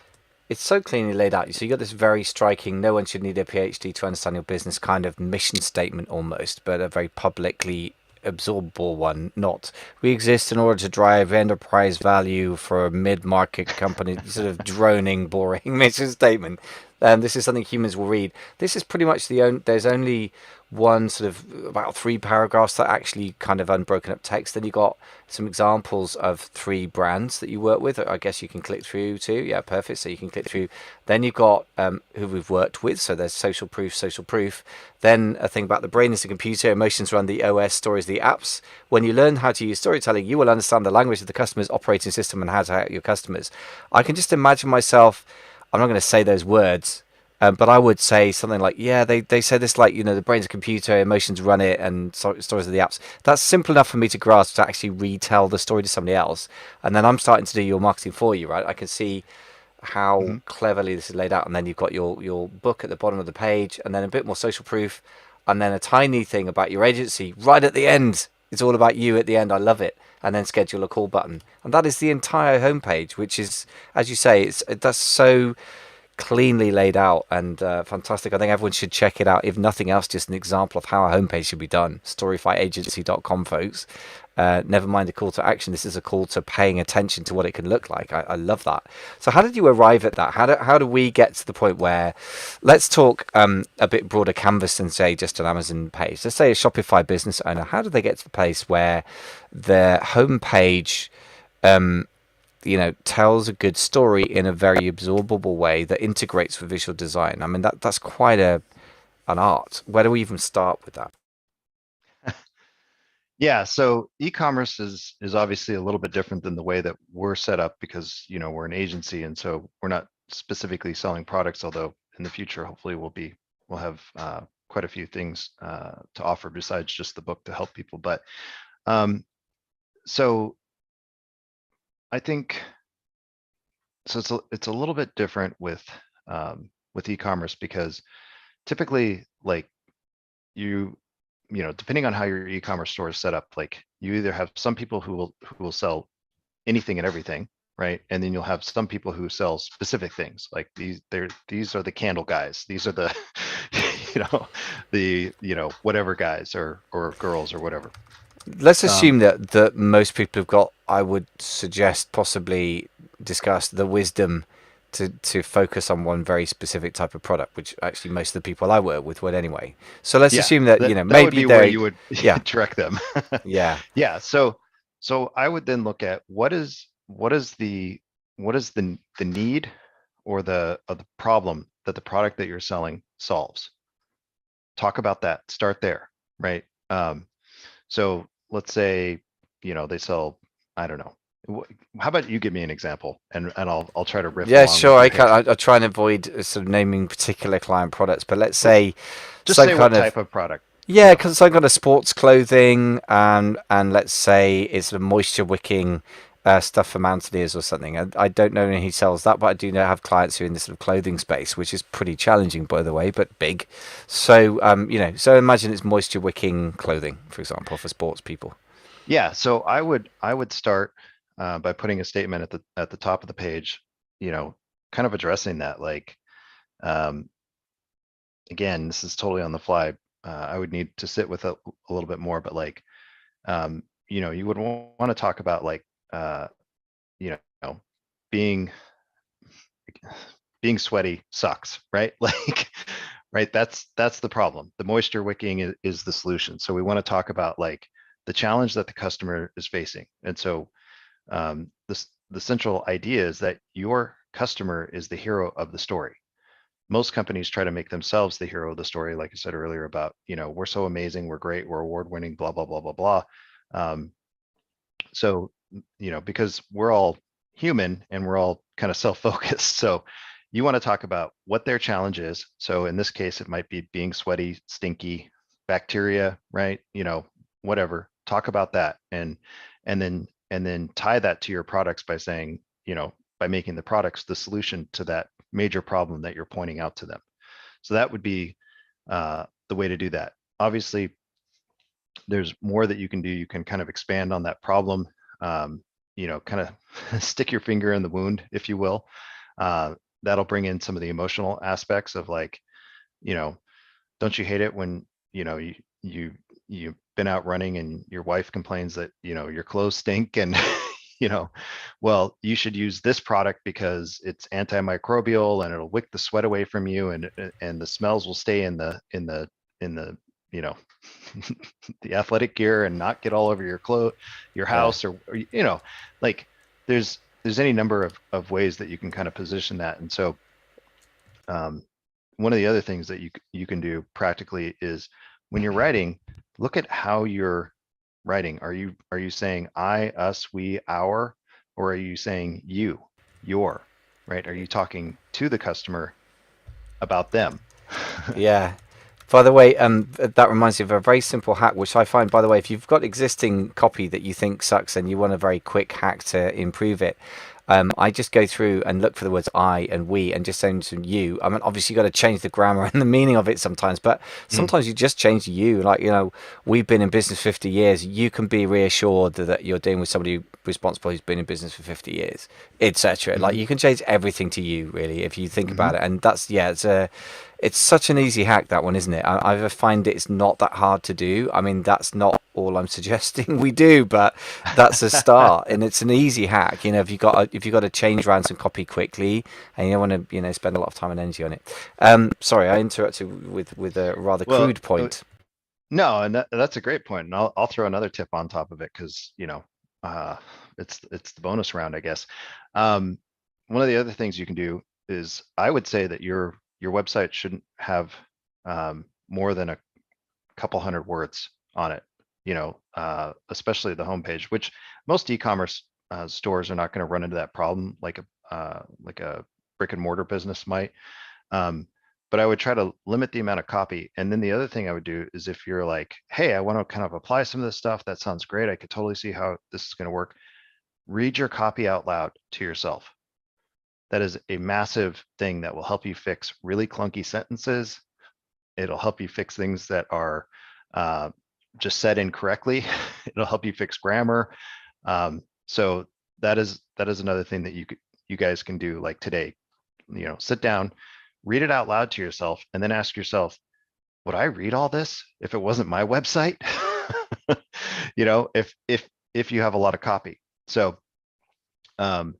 It's so cleanly laid out. So you got this very striking, no one should need a PhD to understand your business kind of mission statement almost, but a very publicly absorbable one. Not, we exist in order to drive enterprise value for a mid-market company, sort of droning, boring mission statement. This is something humans will read. This is pretty much there's only one sort of about 3 paragraphs that actually kind of unbroken up text. Then you got some examples of 3 brands that you work with. I guess you can click through to. Yeah, perfect. So you can click through. Then you've got who we've worked with. So there's social proof, social proof. Then a thing about the brain is the computer, emotions run the OS, stories the apps. When you learn how to use storytelling, you will understand the language of the customer's operating system and how to help your customers. I can just imagine myself, I'm not going to say those words, but I would say something like, yeah, they say this like, the brain's a computer, emotions run it, and stories are the apps. That's simple enough for me to grasp to actually retell the story to somebody else. And then I'm starting to do your marketing for you, right? I can see how Mhm. cleverly this is laid out. And then you've got your book at the bottom of the page, and then a bit more social proof, and then a tiny thing about your agency right at the end. It's all about you at the end. I love it. And then schedule a call button. And that is the entire homepage, which is, as you say, that's so cleanly laid out and fantastic. I think everyone should check it out. If nothing else, just an example of how a homepage should be done. Storifyagency.com, folks. Never mind a call to action. This is a call to paying attention to what it can look like. I love that. So how did you arrive at that? How do we get to the point where, let's talk a bit broader canvas than say just an Amazon page. Let's say a Shopify business owner. How do they get to the place where their homepage tells a good story in a very absorbable way that integrates with visual design? I mean, that's quite an art. Where do we even start with that? Yeah, so e-commerce is obviously a little bit different than the way that we're set up, because we're an agency, and so we're not specifically selling products. Although in the future, hopefully, we'll have quite a few things to offer besides just the book to help people. But so I think so. It's a little bit different with e-commerce, because typically, like you depending on how your e-commerce store is set up, like you either have some people who will sell anything and everything, right? And then you'll have some people who sell specific things, like these are the candle guys, these are the the whatever guys or girls or whatever. Let's Um, assume that most people have got, I would suggest, possibly discuss the wisdom to focus on one very specific type of product, which actually most of the people I work with would anyway. So let's yeah, assume that, that would maybe be where they, you would yeah, direct them. yeah. Yeah, so I would then look at what is what is the need or the problem that the product that you're selling solves. Talk about that. Start there, right? So let's say, they sell, I don't know. How about you give me an example, and I'll try to riff Yeah, along with sure. your pitch. I try and avoid sort of naming particular client products, but let's Well, say just some say what kind of type of product. yeah, because some kind of sports clothing, and let's say it's sort of moisture wicking stuff for mountaineers or something. I don't know anyone who sells that, but I do know have clients who are in this sort of clothing space, which is pretty challenging, by the way, but big. So so imagine it's moisture wicking clothing, for example, for sports people. Yeah, so I would start by putting a statement at the top of the page, kind of addressing that. Like, um, again, this is totally on the fly. I would need to sit with a little bit more, but like, you would want to talk about like, you know, being being sweaty sucks, right? Like, right? That's the problem. The moisture wicking is the solution. So we want to talk about like the challenge that the customer is facing. And so the central idea is that your customer is the hero of the story. Most companies try to make themselves the hero of the story, like I said earlier about, we're so amazing, we're great, we're award winning, blah blah blah blah blah. Um, so because we're all human and we're all kind of self-focused, so you want to talk about what their challenge is. So in this case, it might be being sweaty, stinky, bacteria, right? Whatever. Talk about that, and then tie that to your products by saying, by making the products the solution to that major problem that you're pointing out to them. So that would be the way to do that. Obviously, there's more that you can do. You can kind of expand on that problem, kind of stick your finger in the wound, if you will. That'll bring in some of the emotional aspects of like, you know, don't you hate it when, you've been out running and your wife complains that, your clothes stink and, you know, well, you should use this product because it's antimicrobial and it'll wick the sweat away from you, and the smells will stay in the you know the athletic gear and not get all over your Yeah. house, or like there's any number of ways that you can kind of position that. And so um, one of the other things that you can do practically is when you're writing, look at how you're writing. Are you saying I, us, we, our, or are you saying you, your, right? Are you talking to the customer about them? Yeah. By the way, that reminds me of a very simple hack, which I find, by the way, if you've got existing copy that you think sucks and you want a very quick hack to improve it, I just go through and look for the words I and we and just send to you. I mean, obviously, you've got to change the grammar and the meaning of it sometimes, but Mm, sometimes you just change you. Like, we've been in business 50 years. You can be reassured that you're dealing with somebody responsible who's been in business for 50 years, etc. Like, mhm, you can change everything to you, really, if you think mhm. about it. And that's, yeah, it's such an easy hack, that one, isn't it? I find it's not that hard to do. I mean, that's not all I'm suggesting we do, but that's a start, and it's an easy hack. If you got to change around some copy quickly, and you don't want to spend a lot of time and energy on it. Sorry, I interrupted with a rather Well, crude point. no, and that's a great point, and I'll throw another tip on top of it because uh, it's the bonus round, I guess. Um, One of the other things you can do is I would say that your website shouldn't have more than a couple hundred words on it. Especially the homepage, which most e-commerce stores are not going to run into that problem like a brick and mortar business might. Um, but I would try to limit the amount of copy. And then the other thing I would do is if you're like, hey, I want to kind of apply some of this stuff, that sounds great. I could totally see how this is going to work. Read your copy out loud to yourself. That is a massive thing that will help you fix really clunky sentences. It'll help you fix things that are uh, just said incorrectly. It'll help you fix grammar. So that is another thing that you guys can do like today. Sit down, read it out loud to yourself, and then ask yourself, would I read all this if it wasn't my website? If you have a lot of copy. So um,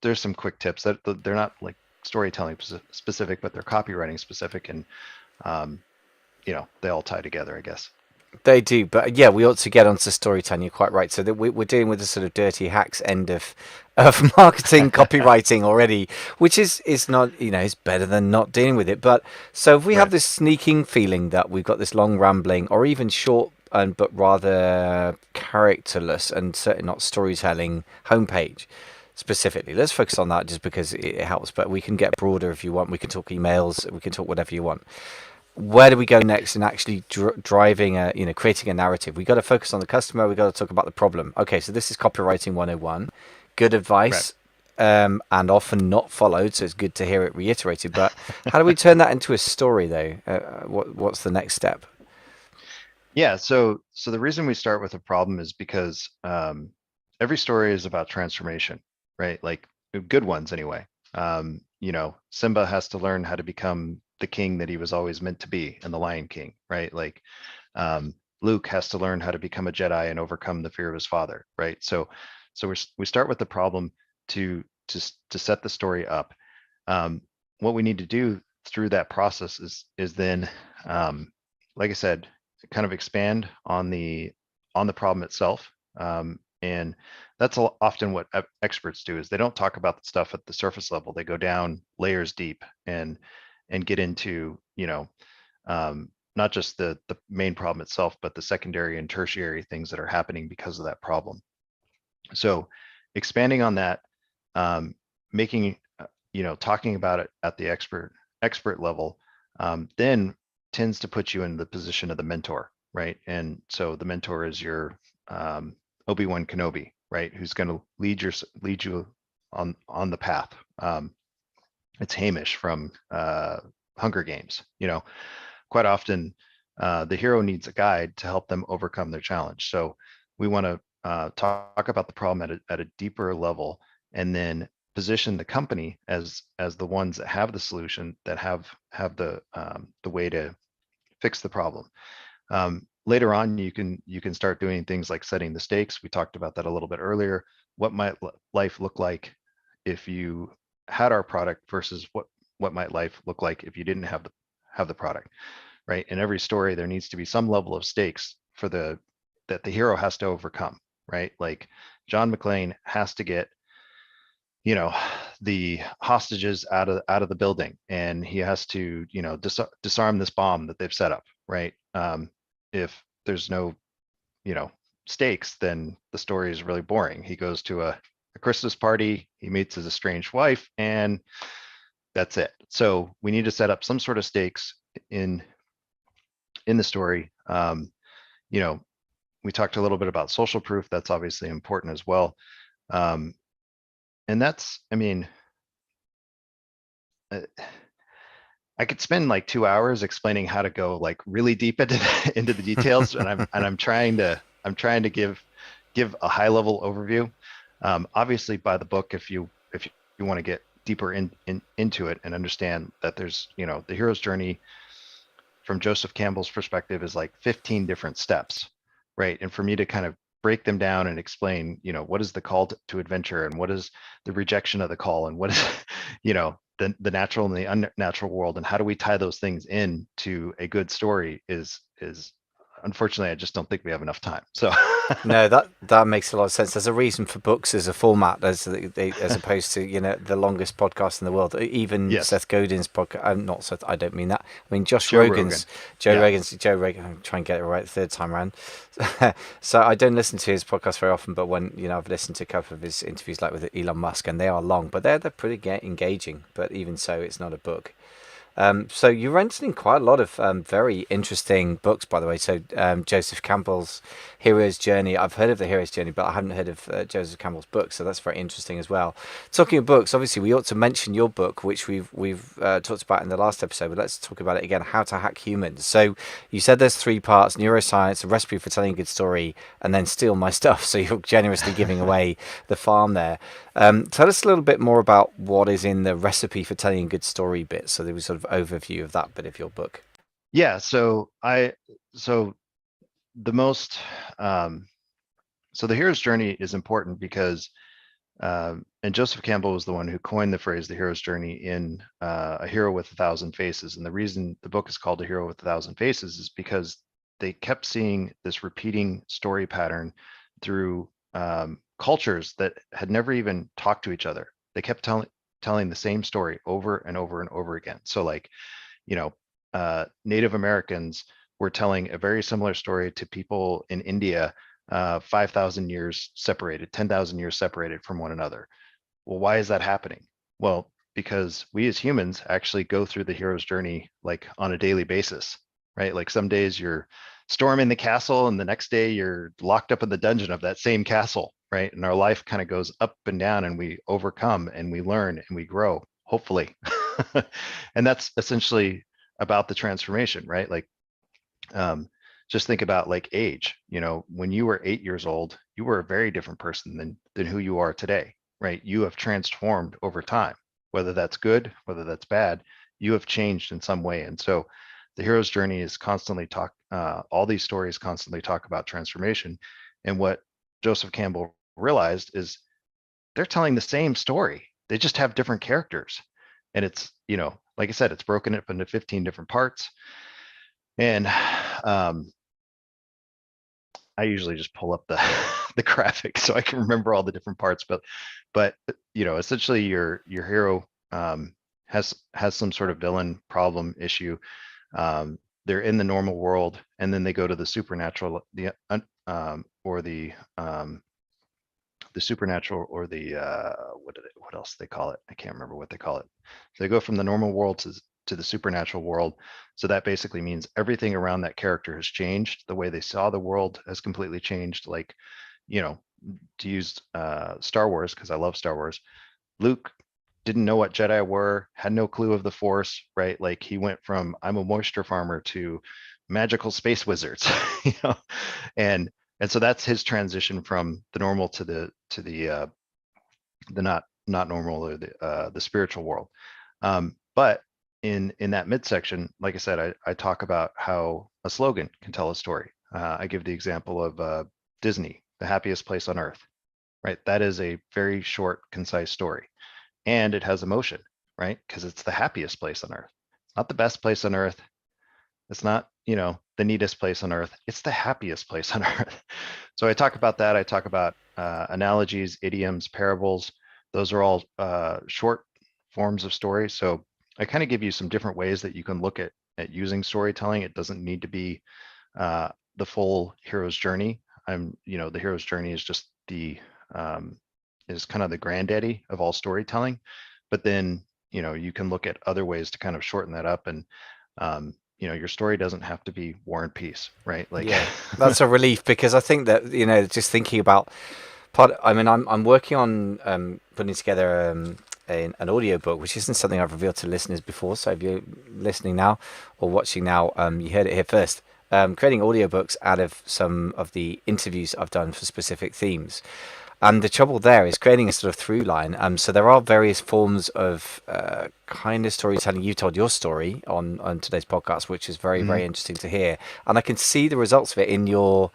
there's some quick tips that they're not like storytelling specific, but they're copywriting specific, and um, they all tie together, I guess. They do, but yeah, we ought to get onto storytelling. You're quite right. So that we're dealing with the sort of dirty hacks end of of marketing copywriting already, which is not, it's better than not dealing with it. But so if we have Right. this sneaking feeling that we've got this long rambling or even short and but rather characterless and certainly not storytelling homepage specifically, let's focus on that just because it helps. But we can get broader if you want. We can talk emails, we can talk whatever you want. Where do we go next in actually driving creating a narrative? We got to focus on the customer. We got to talk about the problem. Okay, so this is copywriting 101. Good Right. advice, and often not followed, so it's good to hear it reiterated. But how do we turn that into a story, though? What's the next step? Yeah. So the reason we start with a problem is because every story is about transformation, right? Like good ones anyway. Simba has to learn how to become the king that he was always meant to be in the Lion King, right? Like um, Luke has to learn how to become a Jedi and overcome the fear of his father, right? So we start with the problem to set the story up. Um, what we need to do through that process is then, like I said, kind of expand on the problem itself. And that's often what experts do is they don't talk about the stuff at the surface level. They go down layers deep and get into, not just the main problem itself, but the secondary and tertiary things that are happening because of that problem. So expanding on that, making, talking about it at the expert level, then tends to put you in the position of the mentor, right? And so the mentor is your Obi-Wan Kenobi, right? Who's going to lead you on the path. It's Hamish from Hunger Games. Quite often the hero needs a guide to help them overcome their challenge. So we want to talk about the problem at a deeper level, and then position the company as the ones that have the solution, that have the way to fix the problem. Later on, you can start doing things like setting the stakes. We talked about that a little bit earlier. What might life look like if you had our product versus what might life look like if you didn't have the product, right? In every story, there needs to be some level of stakes that the hero has to overcome, right? Like John McClane has to get, the hostages out of the building, and he has to, disarm this bomb that they've set up, right? If there's no, you know stakes, then the story is really boring. He goes to a Christmas party, he meets his estranged wife, and that's it. So we need to set up some sort of stakes in the story. You know, we talked a little bit about social proof. That's obviously important as well. Um, and that's, I mean, uh, I could spend like 2 hours explaining how to go like really deep into into the details, and I'm trying to give a high level overview. Obviously, by the book, if you want to get deeper into it and understand that there's, the hero's journey from Joseph Campbell's perspective is like 15 different steps, right? And for me to kind of break them down and explain, what is the call to adventure, and what is the rejection of the call, and what is, the natural and the unnatural world, and how do we tie those things in to a good story is unfortunately, I just don't think we have enough time. So No, that makes a lot of sense. There's a reason for books as a format, as opposed to the longest podcast in the world. Even yes, Seth Godin's podcast. Not Seth. I don't mean that. I mean Josh Joe Rogan. Rogan's. Yeah, Joe Rogan. I'm trying to get it right the third time around. So I don't listen to his podcast very often, but when I've listened to a couple of his interviews, like with Elon Musk, and they are long, but they're pretty engaging. But even so, it's not a book. So you're mentioning quite a lot of very interesting books, by the way. So Joseph Campbell's Hero's Journey. I've heard of the Hero's Journey, but I hadn't heard of Joseph Campbell's book. So that's very interesting as well. Talking of books, obviously we ought to mention your book, which we've talked about in the last episode. But let's talk about it again. How to Hack Humans. So you said there's 3 parts: neuroscience, a recipe for telling a good story, and then steal my stuff. So you're generously giving away the farm there. Tell us a little bit more about what is in the recipe for telling a good story bit. So there was sort of overview of that bit of your book. yeah. So the most so the hero's journey is important because and Joseph Campbell was the one who coined the phrase the hero's journey in A Hero with a Thousand Faces. And the reason the book is called A Hero with a Thousand Faces is because they kept seeing this repeating story pattern through cultures that had never even talked to each other. They kept telling the same story over and over and over again. So like, you know, Native Americans were telling a very similar story to people in India, 5,000 years separated, 10,000 years separated from one another. Well, why is that happening? Well, because we as humans actually go through the hero's journey like on a daily basis, right? Like some days you're storming the castle and the next day you're locked up in the dungeon of that same castle, right? And our life kind of goes up and down and we overcome and we learn and we grow, hopefully. And that's essentially about the transformation, right? Like um, just think about like age. You know, when you were 8 years old, you were a very different person than who you are today, right? You have transformed over time, whether that's good, whether that's bad. You have changed in some way, and so the hero's journey is constantly talk. All these stories constantly talk about transformation, and what Joseph Campbell realized is they're telling the same story. They just have different characters, and it's like I said, it's broken up into 15 different parts, and um, I usually just pull up the the graphic so I can remember all the different parts. But essentially your hero has some sort of villain problem issue. They're in the normal world, and then they go to the supernatural, the supernatural, or the what else they call it? I can't remember what they call it. So they go from the normal world to the supernatural world. So that basically means everything around that character has changed. The way they saw the world has completely changed. Like, you know, to use Star Wars, because I love Star Wars, Luke didn't know what Jedi were, had no clue of the Force, right? Like he went from I'm a moisture farmer to magical space wizards, you know, and and so that's his transition from the normal to the not normal, or the spiritual world. But in that midsection, like I said, I talk about how a slogan can tell a story. I give the example of Disney, the happiest place on earth, right? That is a very short, concise story, and it has emotion, right? Because it's the happiest place on earth, not the best place on earth. It's not, the neatest place on earth. It's the happiest place on earth. So I talk about that. I talk about analogies, idioms, parables. Those are all short forms of story. So I kind of give you some different ways that you can look at using storytelling. It doesn't need to be the full hero's journey. The hero's journey is just is kind of the granddaddy of all storytelling. But then, you can look at other ways to kind of shorten that up, and your story doesn't have to be War and Peace, right? Like, Yeah, that's a relief, because I think that just thinking about I'm working on putting together an audiobook, which isn't something I've revealed to listeners before. So if you're listening now or watching now, you heard it here first. Creating audiobooks out of some of the interviews I've done for specific themes. And the trouble there is creating a sort of through line. So there are various forms of kind of storytelling. You told your story on today's podcast, which is very, very interesting to hear. And I can see the results of it in your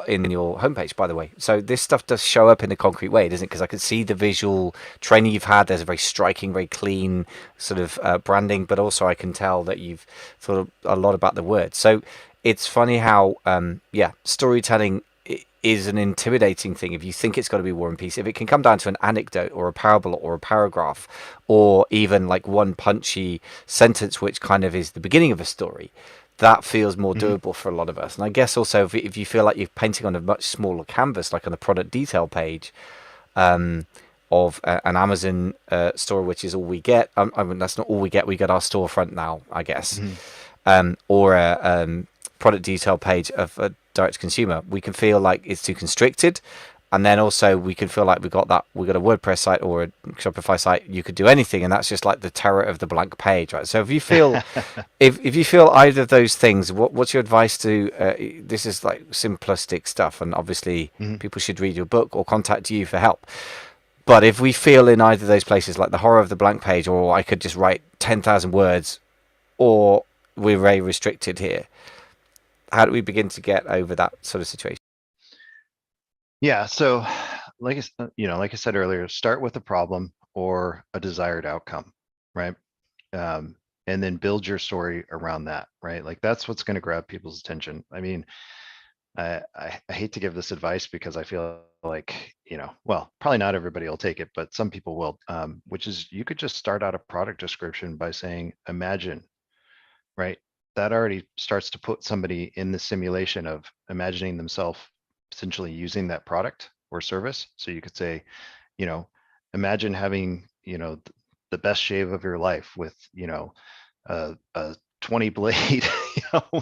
in your homepage, by the way. So this stuff does show up in a concrete way, doesn't it? Because I can see the visual training you've had. There's a very striking, very clean sort of branding, but also I can tell that you've thought a lot about the words. So it's funny how, storytelling is an intimidating thing if you think it's got to be War and Peace. If it can come down to an anecdote or a parable or a paragraph, or even like one punchy sentence, which kind of is the beginning of a story, that feels more doable for a lot of us. And I guess also if you feel like you're painting on a much smaller canvas, like on the product detail page of an Amazon store, which is all we get. I mean, that's not all we get. We get our storefront now, I guess, or a product detail page of a direct to consumer. We can feel like it's too constricted. And then also we can feel like we've got a WordPress site or a Shopify site, you could do anything, and that's just like the terror of the blank page, right? So if you feel if you feel either of those things, what's your advice to this is like simplistic stuff, and obviously people should read your book or contact you for help. But if we feel in either of those places, like the horror of the blank page, or I could just write 10,000 words, or we're very restricted here, how do we begin to get over that sort of situation? Yeah. So like I said earlier, start with a problem or a desired outcome, right? And then build your story around that, right? Like that's what's going to grab people's attention. I mean, I hate to give this advice because I feel like, well, probably not everybody will take it, but some people will, which is you could just start out a product description by saying, imagine, right? That already starts to put somebody in the simulation of imagining themselves potentially using that product or service. So you could say, you know, imagine having, the best shave of your life with, a 20 blade,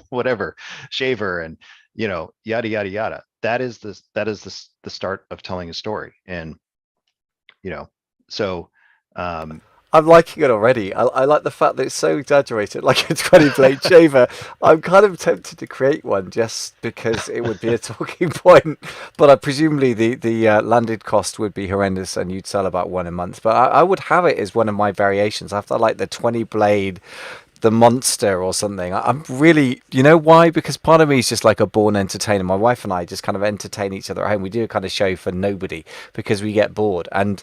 whatever shaver and, yada, yada, yada. That is the start of telling a story. And, you know, so, um, I'm liking it already. I like the fact that it's so exaggerated, like a 20 blade shaver. I'm kind of tempted to create one just because it would be a talking point. But presumably the landed cost would be horrendous, and you'd sell about one a month. But I would have it as one of my variations. After like the 20 blade, the monster or something. I'm really, you know why? Because part of me is just like a born entertainer. My wife and I just kind of entertain each other at home. We do a kind of show for nobody because we get bored. And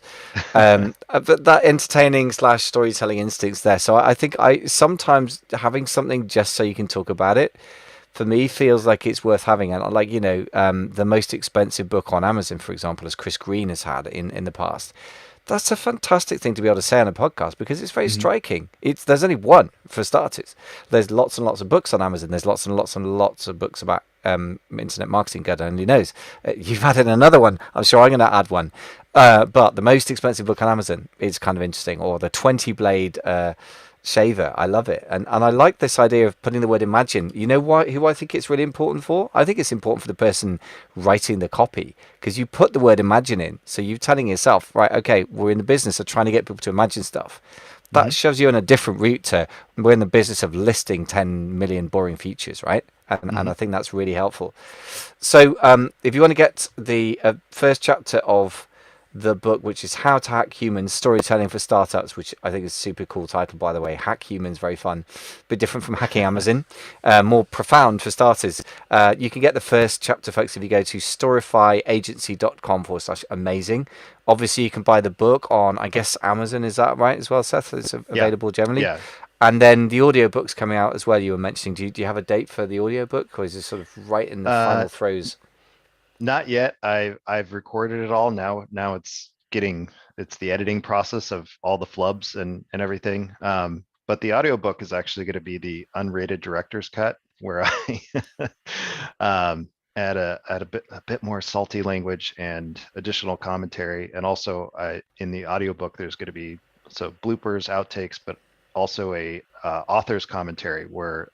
but that entertaining slash storytelling instinct's there. So I think I sometimes having something just so you can talk about it for me feels like it's worth having. And like, the most expensive book on Amazon, for example, as Chris Green has had in the past. That's a fantastic thing to be able to say on a podcast because it's very mhm. striking. There's only one for starters. There's lots and lots of books on Amazon. There's lots and lots and lots of books about internet marketing. God only knows. You've added another one. I'm sure I'm going to add one. But the most expensive book on Amazon is kind of interesting. Or the 20 blade shaver. I love it. And I like this idea of putting the word imagine. You know who I think it's really important for? I think it's important for the person writing the copy because you put the word imagine in. So you're telling yourself, right, okay, we're in the business of trying to get people to imagine stuff. That shoves you on a different route to we're in the business of listing 10 million boring features, right? And I think that's really helpful. So if you want to get the first chapter of the book, which is How to Hack Humans, Storytelling for Startups, which I think is a super cool title, by the way. Hack Humans, very fun. A bit different from hacking Amazon. More profound for starters. You can get the first chapter, folks, if you go to storifyagency.com/amazing. Obviously, you can buy the book on, I guess, Amazon. Is that right as well, Seth? It's Yeah, available generally. yeah. And then the audiobook's coming out as well, you were mentioning. Do you have a date for the audiobook, or is it sort of right in the Uh, final throes? Not yet. I've recorded it all. Now it's the editing process of all the flubs and everything. But the audiobook is actually going to be the unrated director's cut where I add a bit more salty language and additional commentary. And also in the audiobook there's going to be bloopers, outtakes, but also a author's commentary where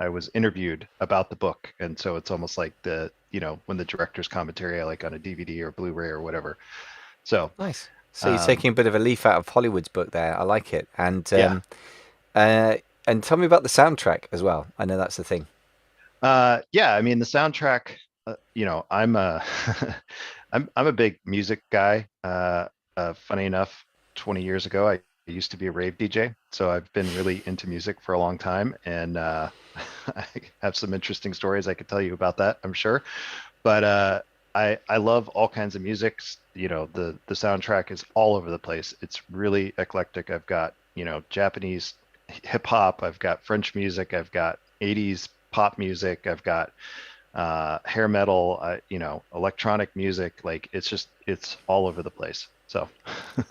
I was interviewed about the book, and so it's almost like when the director's commentary, like on a DVD or Blu-ray or whatever. So, Nice. So you're um, taking a bit of a leaf out of Hollywood's book there. I like it. yeah, Uh, and tell me about the soundtrack as well. I know that's the thing. yeah. I mean, the soundtrack. I'm a I'm a big music guy. Funny enough, 20 years ago, I used to be a rave DJ, so I've been really into music for a long time, and I have some interesting stories I could tell you about that, I'm sure. But I love all kinds of music. The soundtrack is all over the place. It's really eclectic. I've got Japanese hip hop. I've got French music. I've got 80s pop music. I've got hair metal. Electronic music. Like it's all over the place. So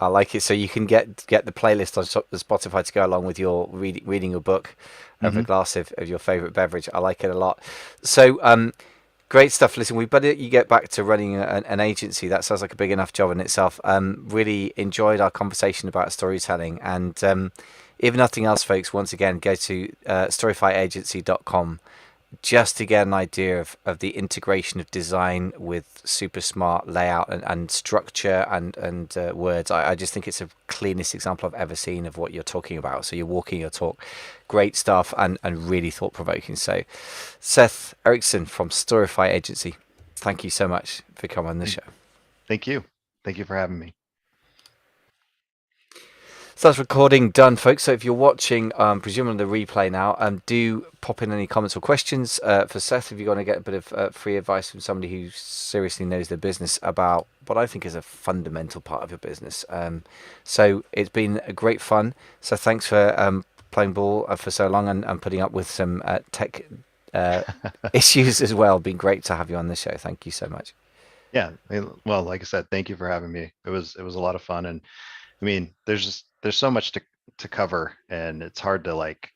I like it. So you can get the playlist on Spotify to go along with your reading your book over a mhm. glass of your favorite beverage. I like it a lot. So great stuff. Listen, we better you get back to running an agency. That sounds like a big enough job in itself. Really enjoyed our conversation about storytelling. And if nothing else, folks, once again, go to storifyagency.com just to get an idea of the integration of design with super smart layout and structure and words. I just think it's the cleanest example I've ever seen of what you're talking about. So you're walking your talk. Great stuff and really thought-provoking. So Seth Erickson from Storify Agency, thank you so much for coming on the show. Thank you. Thank you for having me. So that's recording done, folks. So if you're watching, presumably the replay now, do pop in any comments or questions for Seth if you're going to get a bit of free advice from somebody who seriously knows their business about what I think is a fundamental part of your business. So it's been a great fun. So thanks for playing ball for so long and putting up with some tech issues as well. Been great to have you on the show. Thank you so much. Yeah. Well, like I said, thank you for having me. It was a lot of fun. And I mean, there's so much to cover, and it's hard to like,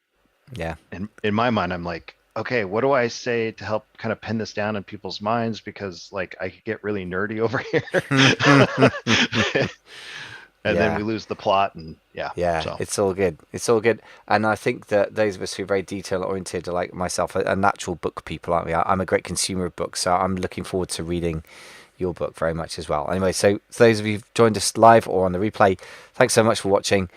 Yeah. in my mind, I'm like, okay, what do I say to help kind of pin this down in people's minds? Because like I could get really nerdy over here. And then Yeah. we lose the plot, and yeah. Yeah, So it's all good. It's all good. And I think that those of us who are very detail oriented, like myself, are natural book people, aren't we? I'm a great consumer of books, so I'm looking forward to reading your book very much as well. Anyway, so for those of you who've joined us live or on the replay, thanks so much for watching.